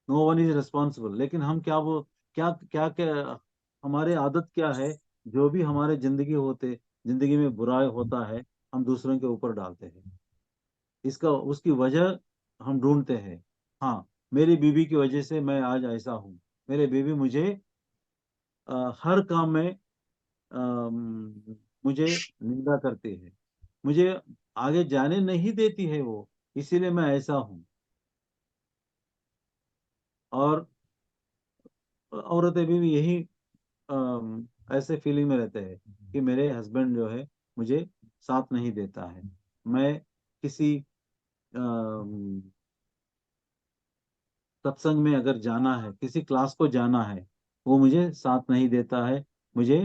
No one is responsible. लेकिन हम क्या वो क्या क्या क्या हमारे आदत क्या है, जो भी हमारे जिंदगी में बुरा होता है, हम दूसरों के ऊपर डालते हैं। इसका उसकी वजह हम ढूंढते हैं। हाँ, मेरी बीवी की वजह से मैं आज ऐसा हूँ। मेरे बीवी मुझे हर काम में मुझे निंदा करती है, मुझे आगे जाने नहीं देती है वो, इसीलिए मैं ऐसा हूँ। और औरतें भी यही ऐसे फीलिंग में रहते हैं कि मेरे हस्बैंड जो है मुझे साथ नहीं देता है। मैं किसी अम, सत्संग में अगर जाना है, किसी क्लास को जाना है, वो मुझे साथ नहीं देता है, मुझे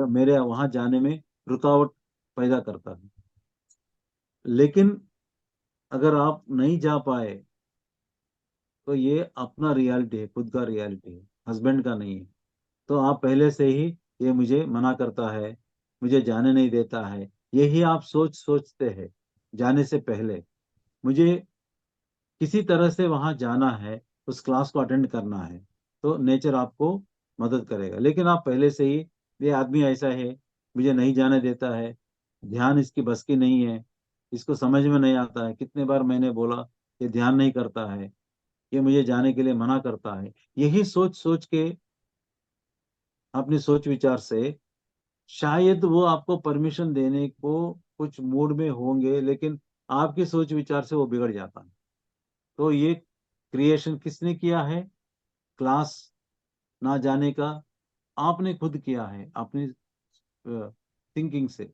मेरे वहां जाने में रुकावट पैदा करता है। लेकिन अगर आप नहीं जा पाए तो ये अपना रियलिटी है, खुद का रियलिटी है, हस्बैंड का नहीं है। तो आप पहले से ही, ये मुझे मना करता है, मुझे जाने नहीं देता है, यही आप सोचते हैं जाने से पहले। मुझे किसी तरह से वहां जाना है, उस क्लास को अटेंड करना है, तो नेचर आपको मदद करेगा। लेकिन आप पहले से ही, ये आदमी ऐसा है, मुझे नहीं जाने देता है, ध्यान इसकी बस की नहीं है, इसको समझ में नहीं आता है, कितने बार मैंने बोला, ये ध्यान नहीं करता है, ये मुझे जाने के लिए मना करता है, यही सोच सोच के, अपनी सोच विचार से शायद वो आपको परमिशन देने को कुछ मूड में होंगे, लेकिन आपकी सोच विचार से वो बिगड़ जाता है। तो ये क्रिएशन किसने किया है? क्लास ना जाने का आपने खुद किया है, अपनी थिंकिंग से,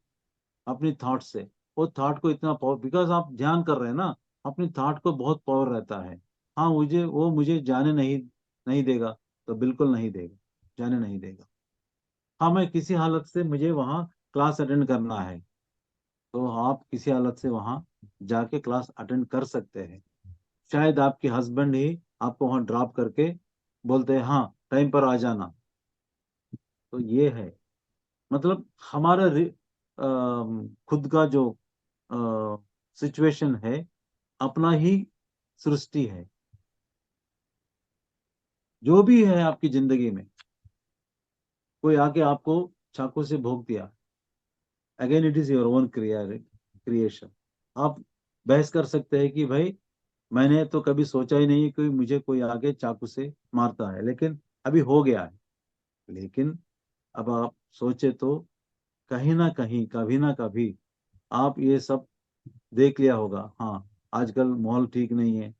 अपनी थॉट से। वो थॉट को इतना पावर, बिकॉज आप ध्यान कर रहे हैं ना, अपनी थॉट को बहुत पावर रहता है। हाँ, मुझे जाने नहीं नहीं देगा, तो बिल्कुल नहीं देगा, जाने नहीं देगा। हाँ, मैं किसी हालत से मुझे वहाँ क्लास अटेंड करना है, तो आप किसी हालत से वहाँ जाके क्लास अटेंड कर सकते हैं। शायद आपके हस्बैंड ही आपको वहाँ ड्रॉप करके बोलते हैं, हाँ टाइम पर आ जाना। तो ये है, मतलब हमारा खुद का जो सिचुएशन है, अपना ही सृष्टि है। जो भी है आपकी जिंदगी में, कोई आके आपको चाकू से भोंक दिया, again it is your own creation. आप बहस कर सकते हैं कि भाई, मैंने तो कभी सोचा ही नहीं कि मुझे कोई आगे चाकू से मारता है, लेकिन अभी हो गया है। लेकिन अब आप सोचे तो, कहीं ना कहीं, कभी ना कभी आप ये सब देख लिया होगा। हाँ, आजकल माहौल ठीक नहीं है,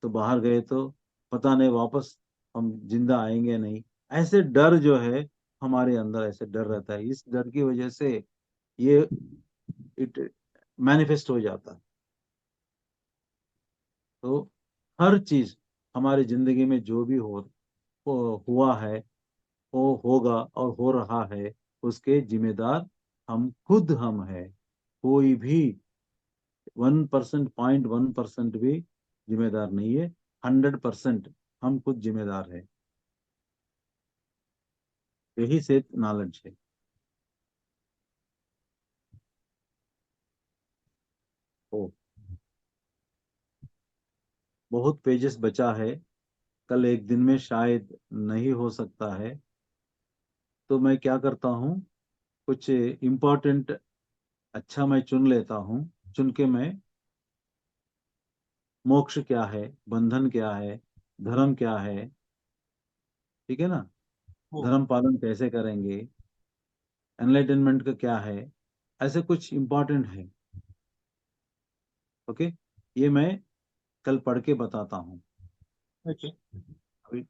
तो बाहर गए तो पता नहीं वापस हम जिंदा आएंगे नहीं, ऐसे डर जो है हमारे अंदर ऐसे डर रहता है, इस डर की वजह से ये इट मैनिफेस्ट हो जाता है। तो हर चीज हमारी जिंदगी में जो भी हुआ है, वो होगा और हो रहा है, उसके जिम्मेदार हम है। कोई भी 1%, 0.1% भी जिम्मेदार नहीं है। 100% हम खुद जिम्मेदार है। यही से नॉलेज है। ओ, बहुत पेजेस बचा है, कल एक दिन में शायद नहीं हो सकता है। तो मैं क्या करता हूँ, कुछ इम्पोर्टेंट अच्छा मैं चुन लेता हूँ। चुन के मैं मोक्ष क्या है, बंधन क्या है, धर्म क्या है, ठीक है ना, धर्म पालन कैसे करेंगे, एनलाइटनमेंट का क्या है, ऐसे कुछ इम्पोर्टेंट है। ओके, ये मैं कल पढ़ के बताता हूँ। ओके अभी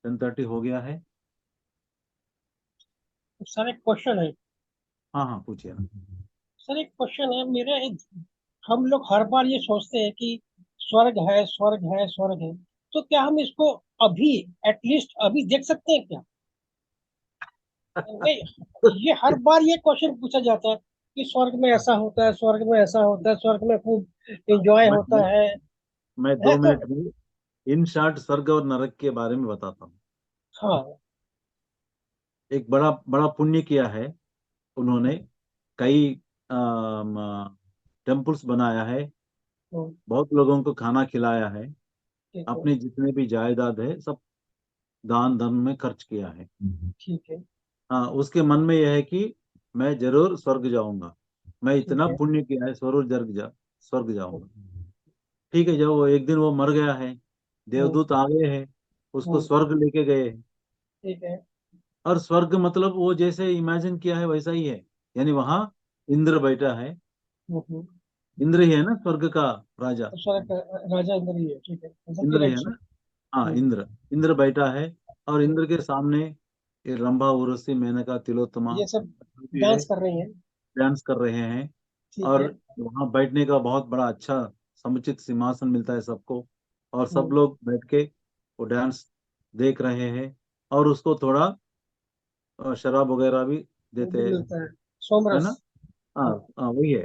10:30 हो गया है। सर, एक क्वेश्चन है। हाँ हाँ, पूछिए ना। सर, एक क्वेश्चन है मेरे। हम लोग हर बार ये सोचते हैं कि स्वर्ग है, स्वर्ग है, स्वर्ग है। तो क्या हम इसको अभी, एटलीस्ट अभी देख सकते हैं क्या? नहीं, ये हर बार ये क्वेश्चन पूछा जाता है कि स्वर्ग में ऐसा होता है, स्वर्ग में ऐसा होता है, स्वर्ग में खूब एंजॉय मैं होता है। मैं है 2 मिनट में इन शॉर्ट स्वर्ग और नरक के बारे में बताता हूँ। हाँ। एक बड़ा बड़ा पुण्य किया है उन्होंने, कई टेम्पल्स बनाया है, हम्म, बहुत लोगों को खाना खिलाया है, ठीक है। अपने जितने भी जायदाद है सब दान धर्म में खर्च किया है। ठीक है। हाँ, उसके मन में यह है कि मैं जरूर स्वर्ग जाऊंगा, मैं ठीक इतना है। पुण्य किया है, जरूर स्वर्ग जाऊंगा। ठीक है, जब वो एक दिन वो मर गया है, हम्म, देवदूत आ गए हैं, उसको हम्म, स्वर्ग लेके गए हैं। ठीक है। और स्वर्ग मतलब वो जैसे इमेजिन किया है वैसा ही है, यानी वहां इंद्र बैठा है। हम्म। इंद्र ही है ना स्वर्ग का राजा, तो स्वर्ग का राजा इंद्र ही है, ठीक है, मतलब कि इंद्र ही राइट है सर। ना। हाँ, हम्म, इंद्र इंद्र बैठा है, और हम्म। इंद्र के सामने ये रंभा उर्वशी मेनका तिलोत्तमा ये सब जो भी है डांस कर रही हैं। डांस कर रहे हैं। ठीक और है। वहां बैठने का बहुत बड़ा अच्छा समुचित सिंहासन मिलता है सबको, और सब हम्म, लोग बैठ के वो डांस देख रहे हैं, और उसको थोड़ा शराब वगैरह भी वो देते भी हैं, मिलता है, है सोमरस। ना। हाँ हाँ। हाँ, वही है,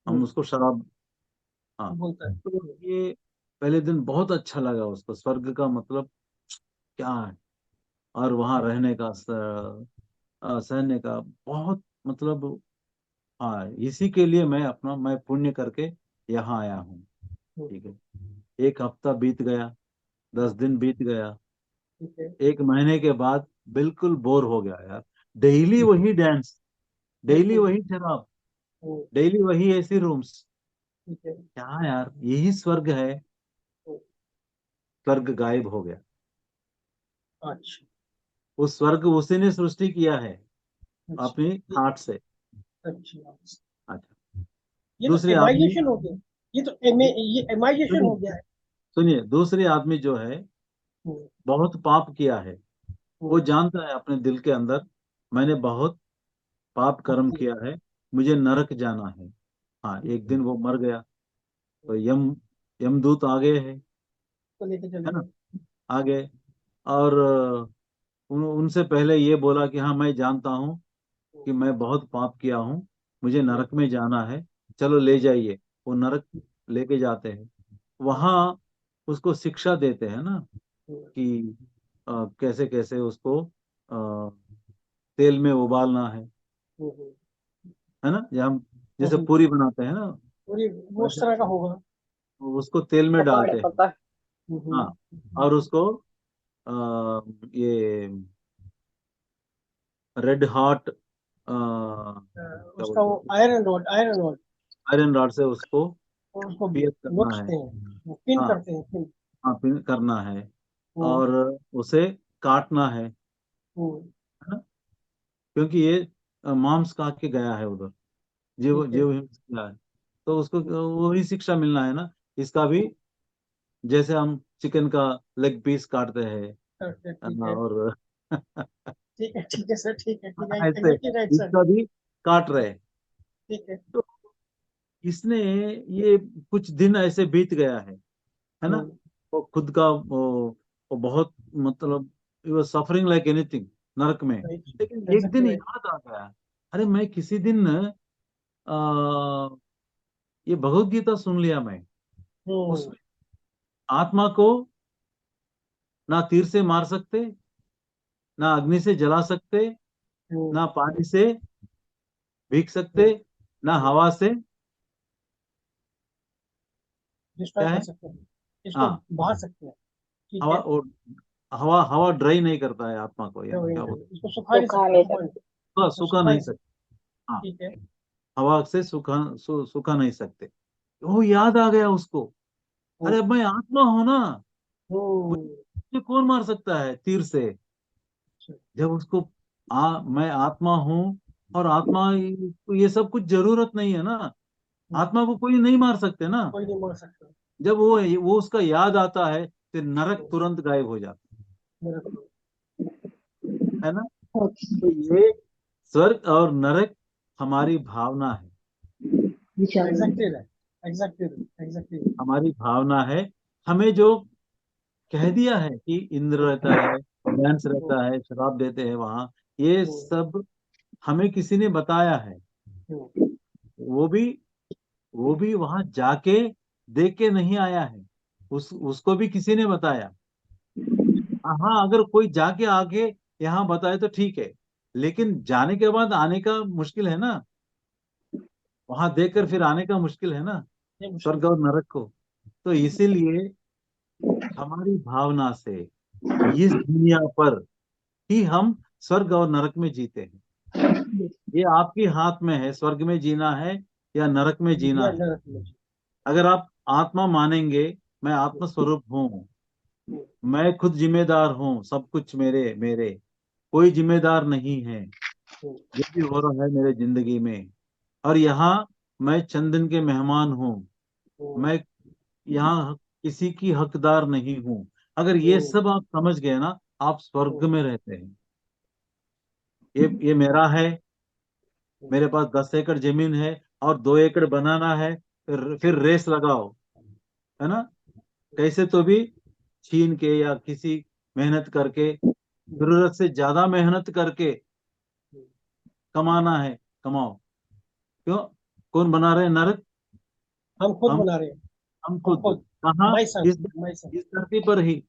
हम हम्म, उसको शराब। हाँ, बोलता है। तो ये पहले दिन बहुत अच्छा लगा उसको, स्वर्ग का मतलब क्या है, और वहां रहने का सहने का बहुत मतलब। हाँ, इसी के लिए मैं पुण्य करके यहाँ आया हूँ। हम्म, ठीक है, एक हफ्ता बीत गया, 10 दिन बीत गया, ठीक है। 1 महीने के बाद बिल्कुल बोर हो गया यार। डेली वही डांस, डेली हम्म, वही शराब, हम्म, डेली वही एसी रूम्स। ठीक है। क्या यार, यही स्वर्ग है। हम्म, स्वर्ग गायब हो गया। अच्छा। उस स्वर्ग उसी ने सृष्टि किया है अच्छा। अपनी ये हाथ से। अच्छा, अच्छा, ये तो दूसरे आदमी, एमाइजेशन हो गया। ये तो ये एमाइजेशन हो सुनिए गया है। सुनिए, दूसरे आदमी जो है हम्म, बहुत पाप किया है। वो हम्म, जानता है अपने दिल के अंदर, मैंने बहुत पाप कर्म ठीक किया है, मुझे नरक जाना है। हाँ, है। एक दिन वो मर गया, तो यमदूत आ गए हैं, तो लेके चले है ना, गए। आ गए, और उनसे पहले ये बोला कि हाँ, मैं जानता हूँ कि मैं बहुत पाप किया हूँ, मुझे हम्म, नरक में जाना है, चलो ले जाइए। वो नरक लेके जाते हैं, हम्म, वहां उसको शिक्षा देते हैं ना, हम्म, कि कैसे कैसे उसको अ, तेल में उबालना हम्म, है ना, जैसे हम्म। पूरी बनाते हैं ना, और ये वो उस वैसे तरह का होगा। उसको तेल में पता है, डालते हैं। पता है। हाँ, हम्म, और उसको ये रेड हॉट क्या उसका बोलते वो हैं, iron rod, iron rod. Iron rod से उसको और उसको पियर करना है। नोचते हैं, वो पिन हाँ करते हैं, पिन। हाँ, पिन करना है, हम्म, और उसे काटना है हम्म, ना, क्योंकि ये मांस खा के गया है उधर, जीव ठीक है। जीव हिंस किया है, तो उसको वही शिक्षा मिलना है ना, इसका भी। जैसे हम चिकन का लेग पीस काटते हैं, ठीक है। और ठीक है सर, ठीक है, ठीक है, ऐसे एग्जैक्टली राइट सर। इसका भी काट रहे हैं। ठीक है। तो इसने ये कुछ दिन ऐसे बीत गया है ना। हम्म, वो खुद का वो बहुत मतलब सफरिंग लाइक एनीथिंग नरक में। राइट, लेकिन एक एग्जैक्टली दिन राइट। याद आ गया, अरे मैं किसी दिन आ, ये भगवत गीता सुन लिया मैं। हम्म, उसमें आत्मा को ना तीर से मार सकते, ना अग्नि से जला सकते, हम्म, ना पानी से भीग सकते, हम्म, ना हवा से डिस्ट्रॉय क्या कर है। सकते हैं, इसको हाँ, बांध सकते हैं। ठीक हवा है। और हवा हवा ड्राई नहीं करता है आत्मा को, या क्या बोलते इसको सुखा नहीं सुखा सकता, नहीं सुखा नहीं, सकते। हैं, इसको सुखा सुखा नहीं नहीं सकता। सकता। हाँ, ठीक है। हवा से सुखा नहीं सकते। वो याद आ गया उसको, हम्म, अरे अब मैं आत्मा हूं ना, हम्म, मुझे कौन मार सकता है तीर से। जब उसको मैं आत्मा हूँ, और आत्मा ये सब कुछ जरूरत नहीं है ना, हम्म, आत्मा को कोई नहीं मार सकते ना। कोई नहीं मार सकता। जब वो उसका याद आता है, फिर नरक हम्म, तुरंत गायब हो जाता मेरा को- है ना। तो ये स्वर्ग और नरक हमारी भावना है, exactly right, exactly right, exactly right. हमारी भावना है। हमें जो कह दिया है कि इंद्र रहता है, कंस हम्म, रहता है, श्राप देते हैं वहां, ये हम्म, सब हमें किसी ने बताया है। हम्म, वो भी वो भी वहां जाके देख के नहीं आया है, उसको भी किसी ने बताया। हाँ, अगर कोई जाके आगे यहाँ बताए तो ठीक है, लेकिन जाने के बाद आने का मुश्किल है ना, वहां देखकर फिर आने का मुश्किल है ना, ये मुश्किल स्वर्ग है। और नरक को। तो इसीलिए हमारी भावना से इस दुनिया पर ही हम स्वर्ग और नरक में जीते हैं। ये आपके हाथ में है, स्वर्ग में जीना है या नरक में जीना ये है। अंडर रखना अगर आप आत्मा मानेंगे, मैं आत्म स्वरूप हूँ, चाहिए। मैं खुद जिम्मेदार हूँ, सब कुछ मेरे मेरे, कोई जिम्मेदार नहीं है हम्म, जो भी हो रहा है मेरे जिंदगी में। और यहाँ मैं चंद दिन के मेहमान हूँ, हम्म, मैं यहाँ किसी की हकदार नहीं हूँ। अगर ये हम्म, सब आप समझ गए ना, आप स्वर्ग हम्म, में रहते हैं। ये मेरा है, मेरे पास 10 एकड़ जमीन है और 2 एकड़ बनाना है, फिर रेस लगाओ, है ना। कैसे तो भी छीन के या किसी मेहनत करके, जरूरत से ज्यादा मेहनत करके कमाना है, कमाओ। क्यों? कौन बना रहे हैं नरक? हम खुद हम बना रहे हैं। हम हम खुद। खुद। कहाँ? माई सन, इस माई सन। इस धरती पर ही।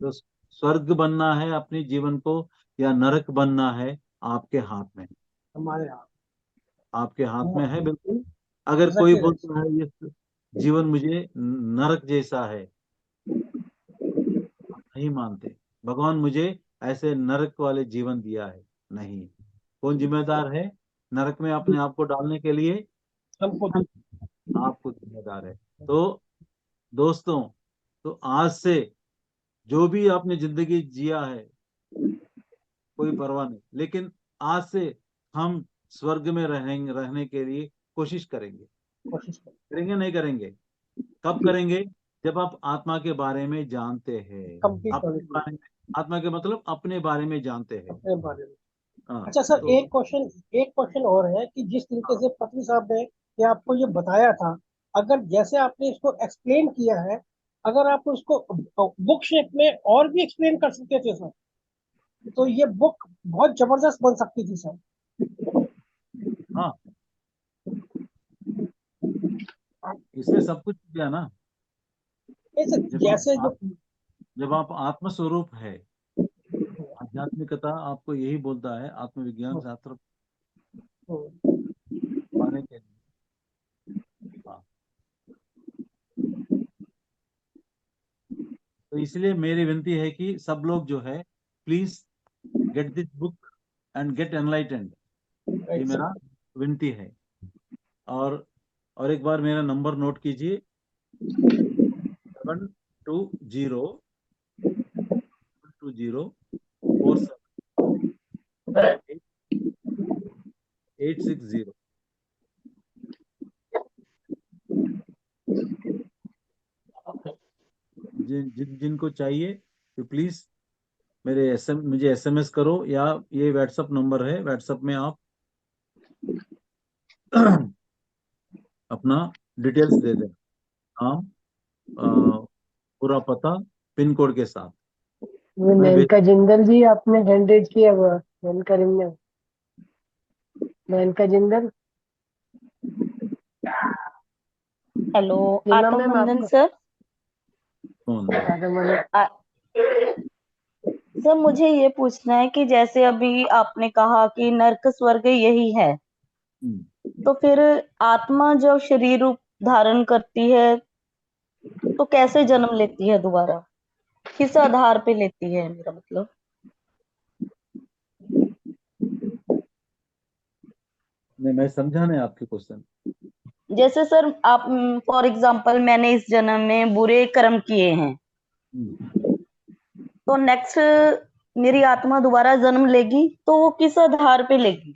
तो स्वर्ग बनना है अपने जीवन को, या नरक बनना है, आपके हाथ में। हमारे यहाँ। आपके हाथ में है बिल्कुल। अगर कोई एग्जैक्टली राइट। बोलता है ये जीवन मुझे नरक जैसा है, आप नहीं मानते। भगवान मुझे ऐसे नरक वाले जीवन दिया है, नहीं। कौन जिम्मेदार है नरक में अपने आप को डालने के लिए? हम खुद। आप खुद जिम्मेदार है। तो दोस्तों, तो आज से जो भी आपने जिंदगी जिया है, कोई परवाह नहीं, लेकिन आज से हम स्वर्ग में रहने के लिए कोशिश करेंगे। कोशिश करें। करेंगे नहीं करेंगे? कब करेंगे? जब आप आत्मा के बारे में जानते हैं, कंप्लीट अपने नॉलेज में। बारे में, आत्मा के मतलब अपने बारे में जानते हैं। अपने बारे में। हाँ। अच्छा सर, तो एक क्वेश्चन और है कि जिस तरीके से पत्नी साहब ने ये आपको ये बताया था, अगर जैसे आपने इसको एक्सप्लेन किया है, अगर आप उसको बुक शेप में और भी एक्सप्लेन कर सकते थे सर, तो ये बुक बहुत जबरदस्त बन सकती थी सर। हाँ, इसमें सब कुछ दिया ना। ये सर जब जैसे जो। जब आप आत्म स्वरूप है, आध्यात्मिकता आपको यही बोलता है, आत्मविज्ञान शास्त्र पाने के लिए। हाँ, तो इसलिए मेरी विनती है कि सब लोग जो है, please get this book and get enlightened. ये राइट सर। मेरा विनती है। और और एक बार मेरा नंबर नोट कीजिए, 7202047860860। जिनको चाहिए तो प्लीज मुझे SMS करो, या ये व्हाट्सएप नंबर है, व्हाट्सएप में आप अपना डिटेल्स दे दें, नाम, पूरा पता, पिन कोड के साथ। वो मैं मेनका जिंदल जी, आपने हैंड रेज किया हुआ। मेनका जिंदल, मेनका जिंदल। हेलो, सीमा आत्म मैम वंदन आपको सर। कौन? आ- सर मुझे ये पूछना है कि जैसे अभी आपने कहा कि नर्क स्वर्ग यही है, तो फिर आत्मा जब शरीर रूप धारण करती है तो कैसे जन्म लेती है दोबारा, किस आधार पे लेती है, मेरा मतलब। नहीं, मैं समझा नहीं आपके क्वेश्चन। जैसे सर आप फॉर एग्जांपल मैंने इस जन्म में बुरे कर्म किए हैं, तो नेक्स्ट मेरी आत्मा दोबारा जन्म लेगी तो वो किस आधार पे लेगी।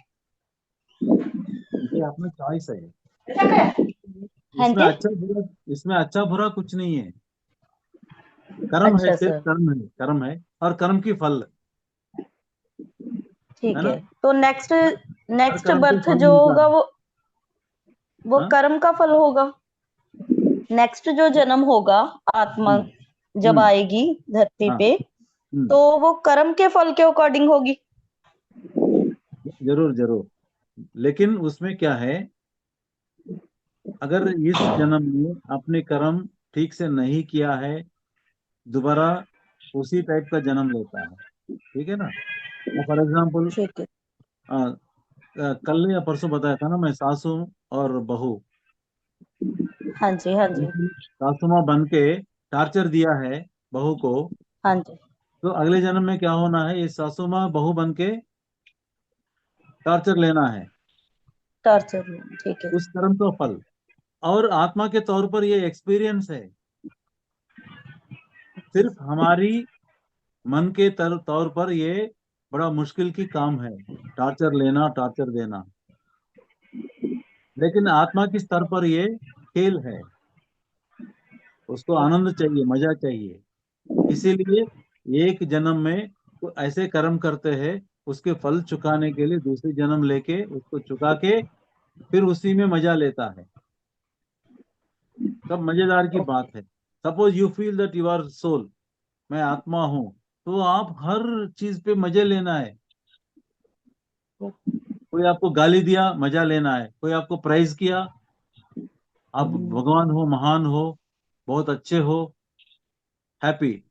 ये अपना चॉइस है। हाँ इसमें जी। अच्छा बुरा कुछ नहीं है। कर्म है, अच्छा सिर्फ सर, कर्म है और कर्म की फल, है ठीक ना। है। तो नेक्स्ट हर नेक्स्ट कर्म को बर्थ फल जो मिलता होगा है। वो हाँ? कर्म का फल होगा। नेक्स्ट जो जन्म होगा, आत्मा हम्म, जब हम्म, आएगी धरती हाँ, पे, तो वो कर्म के फल के अकॉर्डिंग होगी। जरूर जरूर। लेकिन उसमें क्या है, अगर इस जन्म में अपने कर्म ठीक से नहीं किया है, दोबारा उसी टाइप का जन्म लेता है। ठीक है ना। फॉर एग्जाम्पल, ठीक है। कल या परसों बताया था ना, मैं सासू और बहू, हाँ जी, हाँ जी, सासू माँ बन के टार्चर दिया है बहू को, हाँ जी। तो अगले जन्म में क्या होना है, ये सासू माँ बहू बन के टार्चर लेना है, टॉर्चर, ठीक है। उस कर्म का फल। और आत्मा के तौर पर ये एक्सपीरियंस है, सिर्फ हमारी मन के तौर पर ये बड़ा मुश्किल की काम है, टार्चर लेना, टार्चर देना। लेकिन आत्मा की स्तर पर ये खेल है, उसको आनंद चाहिए, मजा चाहिए। इसीलिए एक जन्म में वो ऐसे कर्म करते हैं, उसके फल चुकाने के लिए दूसरी जन्म लेके उसको चुका के फिर उसी में मजा लेता है। सब मजेदार की बात है। Suppose you feel that you are soul, मैं आत्मा हूं, तो आप हर चीज पे मजे लेना है। कोई आपको गाली दिया, मजा लेना है। कोई आपको प्राइज किया, आप भगवान हो, महान हो, बहुत अच्छे हो, हैप्पी।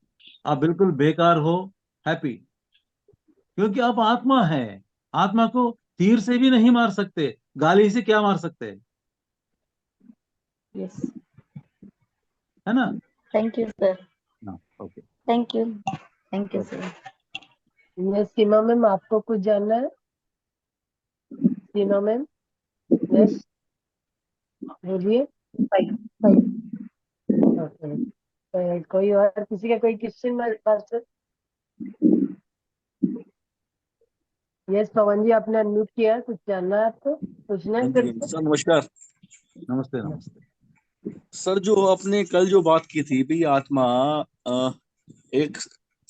आप बिल्कुल बेकार हो, हैप्पी। क्योंकि आप आत्मा है। आत्मा को तीर से भी नहीं मार सकते, गाली से क्या मार सकते हैं, यस। है ना। Thank you sir. हाँ, okay. Thank you, thank you okay. Sir. Yes Seema ma'am, आपको कुछ जानना है? सीमा मैम, यस, बोलिए। ओके, कोई और, किसी का कोई question master? Yes Pawan ji, आपने अनम्यूट किया है, कुछ जानना है आपको, पूछना है हाँ फिर जी से? सर, नमस्कार। नमस्ते नमस्ते। सर जो आपने कल जो बात की थी भाई, आत्मा एक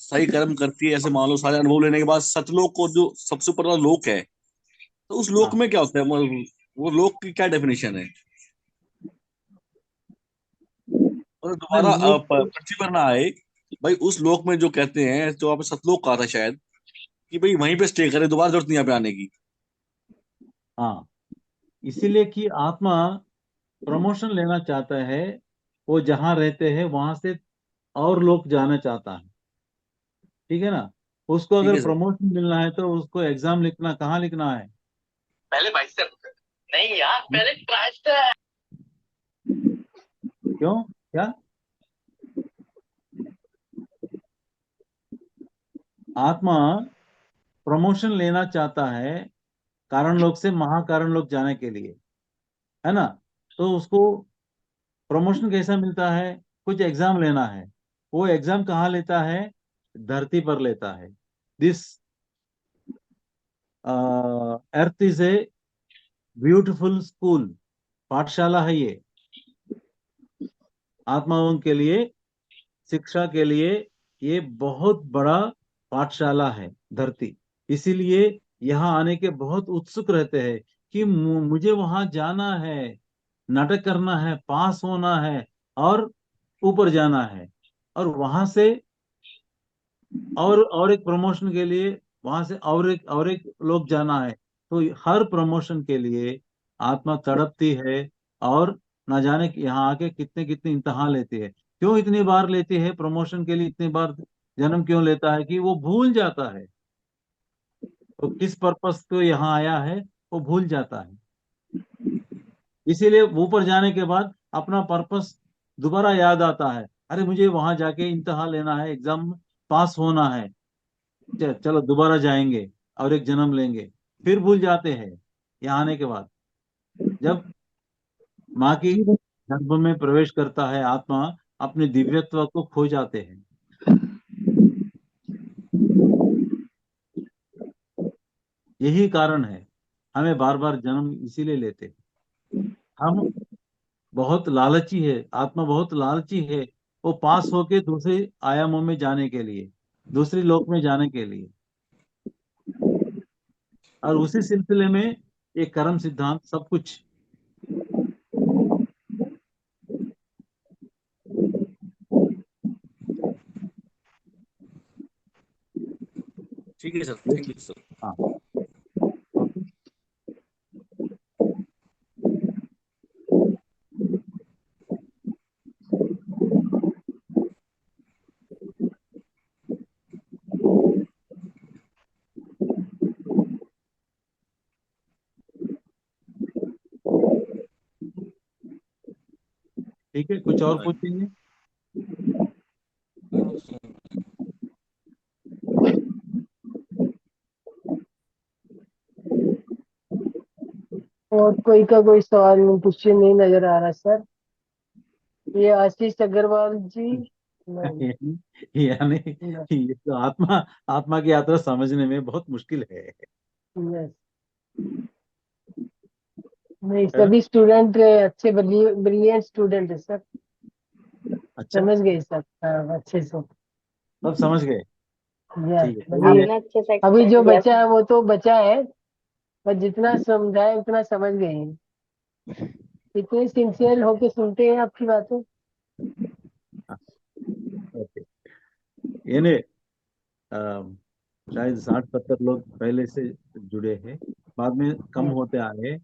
सही कर्म करती है, ऐसे मान लो सारे अनुभव लेने के बाद सतलोक को जो सबसे ऊपर वाला लोक है, तो उस लोक हाँ, में क्या होता है, वो लोक की क्या डेफिनेशन है, और मैं दोबारा लोग को, पृथ्वी पर ना आए भाई, उस लोक में जो कहते हैं, जो आपने सतलोक कहा था शायद, कि भाई वहीं पे स्टे करे, दोबारा जरूरत नहीं यहाँ पे आने की। हाँ, इसीलिए कि आत्मा प्रमोशन लेना चाहता है, वो जहाँ रहते हैं वहां से और लोग जाना चाहता है। ठीक है ना। उसको ठीक अगर है सर। प्रमोशन मिलना है तो उसको एग्जाम लिखना, कहाँ लिखना है? पहले भाई सर, नहीं यार, हम्म? पहले ट्राई। क्यों, क्या? आत्मा प्रमोशन लेना चाहता है कारण लोग से महाकारण लोग जाने के लिए, है ना। तो उसको प्रमोशन कैसा मिलता है? कुछ एग्जाम लेना है। वो एग्जाम कहाँ लेता है? धरती पर लेता है। This earth is a beautiful school, पाठशाला है ये, आत्माओं के लिए, शिक्षा के लिए। ये बहुत बड़ा पाठशाला है धरती, इसीलिए यहाँ आने के बहुत उत्सुक रहते हैं कि मुझे वहां जाना है, नाटक करना है, पास होना है और ऊपर जाना है, और वहां से और एक प्रमोशन के लिए वहां से और एक लोग जाना है। तो हर प्रमोशन के लिए आत्मा तड़पती है, और ना जाने कि यहाँ आके कितने कितने इम्तिहान लेती है। क्यों इतनी बार लेती है प्रमोशन के लिए, इतनी बार जन्म क्यों लेता है? कि वो भूल जाता है, तो किस पर्पस को यहाँ आया है वो भूल जाता है। इसीलिए ऊपर जाने के बाद अपना पर्पस दोबारा याद आता है, अरे मुझे वहां जाके इम्तिहान लेना है, एग्जाम पास होना है, चलो दोबारा जाएंगे और एक जन्म लेंगे। फिर भूल जाते हैं यहाँ आने के बाद। जब माँ की गर्भ में प्रवेश करता है आत्मा, अपने दिव्यत्व को खो जाते हैं। यही कारण है हमें बार बार जन्म इसीलिए लेते हैं। हम बहुत लालची है, आत्मा बहुत लालची है, वो पास होके दूसरे आयामों में जाने के लिए, दूसरी लोक में जाने के लिए। और उसी सिलसिले में ये कर्म सिद्धांत सब कुछ। ठीक है सर, थैंक यू सर। हाँ, ओके। ठीक है, कुछ और पूछेंगे? और कोई का कोई सवाल नहीं, क्वेश्चन नहीं नजर आ रहा सर। ये आशीष अग्रवाल जी। नहीं, यानी नहीं, ये तो आत्मा आत्मा की यात्रा समझने में बहुत मुश्किल है नहीं, नहीं, है ना? सभी स्टूडेंट अच्छे ब्रिलियंट स्टूडेंट है सर। अच्छा, समझ गए सर, हाँ, अच्छे से। सब समझ गए। यस, ठीक है, अभी चलिए। आपने अच्छे से अभी जो एक्सप्लेन किया बचा सर। है वो तो बचा है, पर जितना समझाए उतना समझ गए हैं। इतने सिंसियर होके सुनते हैं आपकी बातें। ओके, यानी अम, शायद 60-70 लोग पहले से जुड़े हैं, बाद में कम यस, होते आए।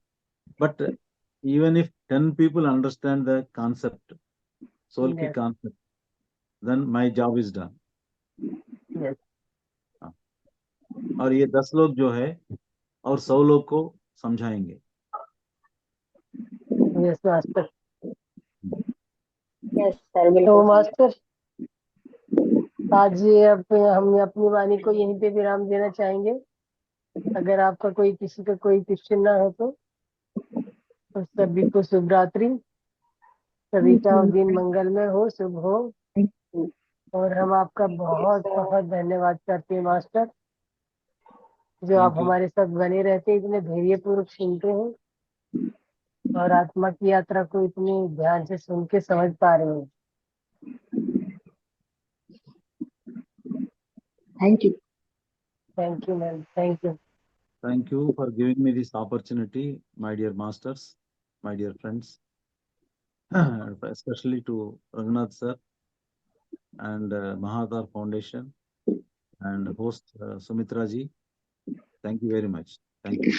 But even if 10 people understand the concept, सोल की yes, concept, then my job is done। Yes, और ये 10 लोग जो है और 100 लोग को समझाएंगे। Yes master. यस सर, तो बिल्कुल समझ। मास्टर, आज ये हम अपनी वाणी को यहीं पे विराम देना चाहेंगे। अगर आपका कोई किसी का कोई क्वेश्चन ना हो तो सभी को शुभ रात्रि। सभी का दिन मंगलमय हो, शुभ हो। और हम आपका बहुत बहुत धन्यवाद करते हैं मास्टर, जो आप थैंक यू। हमारे साथ बने रहते हैं, इतने धैर्यपूर्वक सुनते हैं और आत्मा की यात्रा को इतने ध्यान से सुन के समझ पा रहे हैं। Thank you. Thank you ma'am, thank you. Thank you for giving me this opportunity, my dear masters, my dear friends, especially to Raghunath sir and Mahadar Foundation and host Sumitra ji. Thank you very much. Thank you.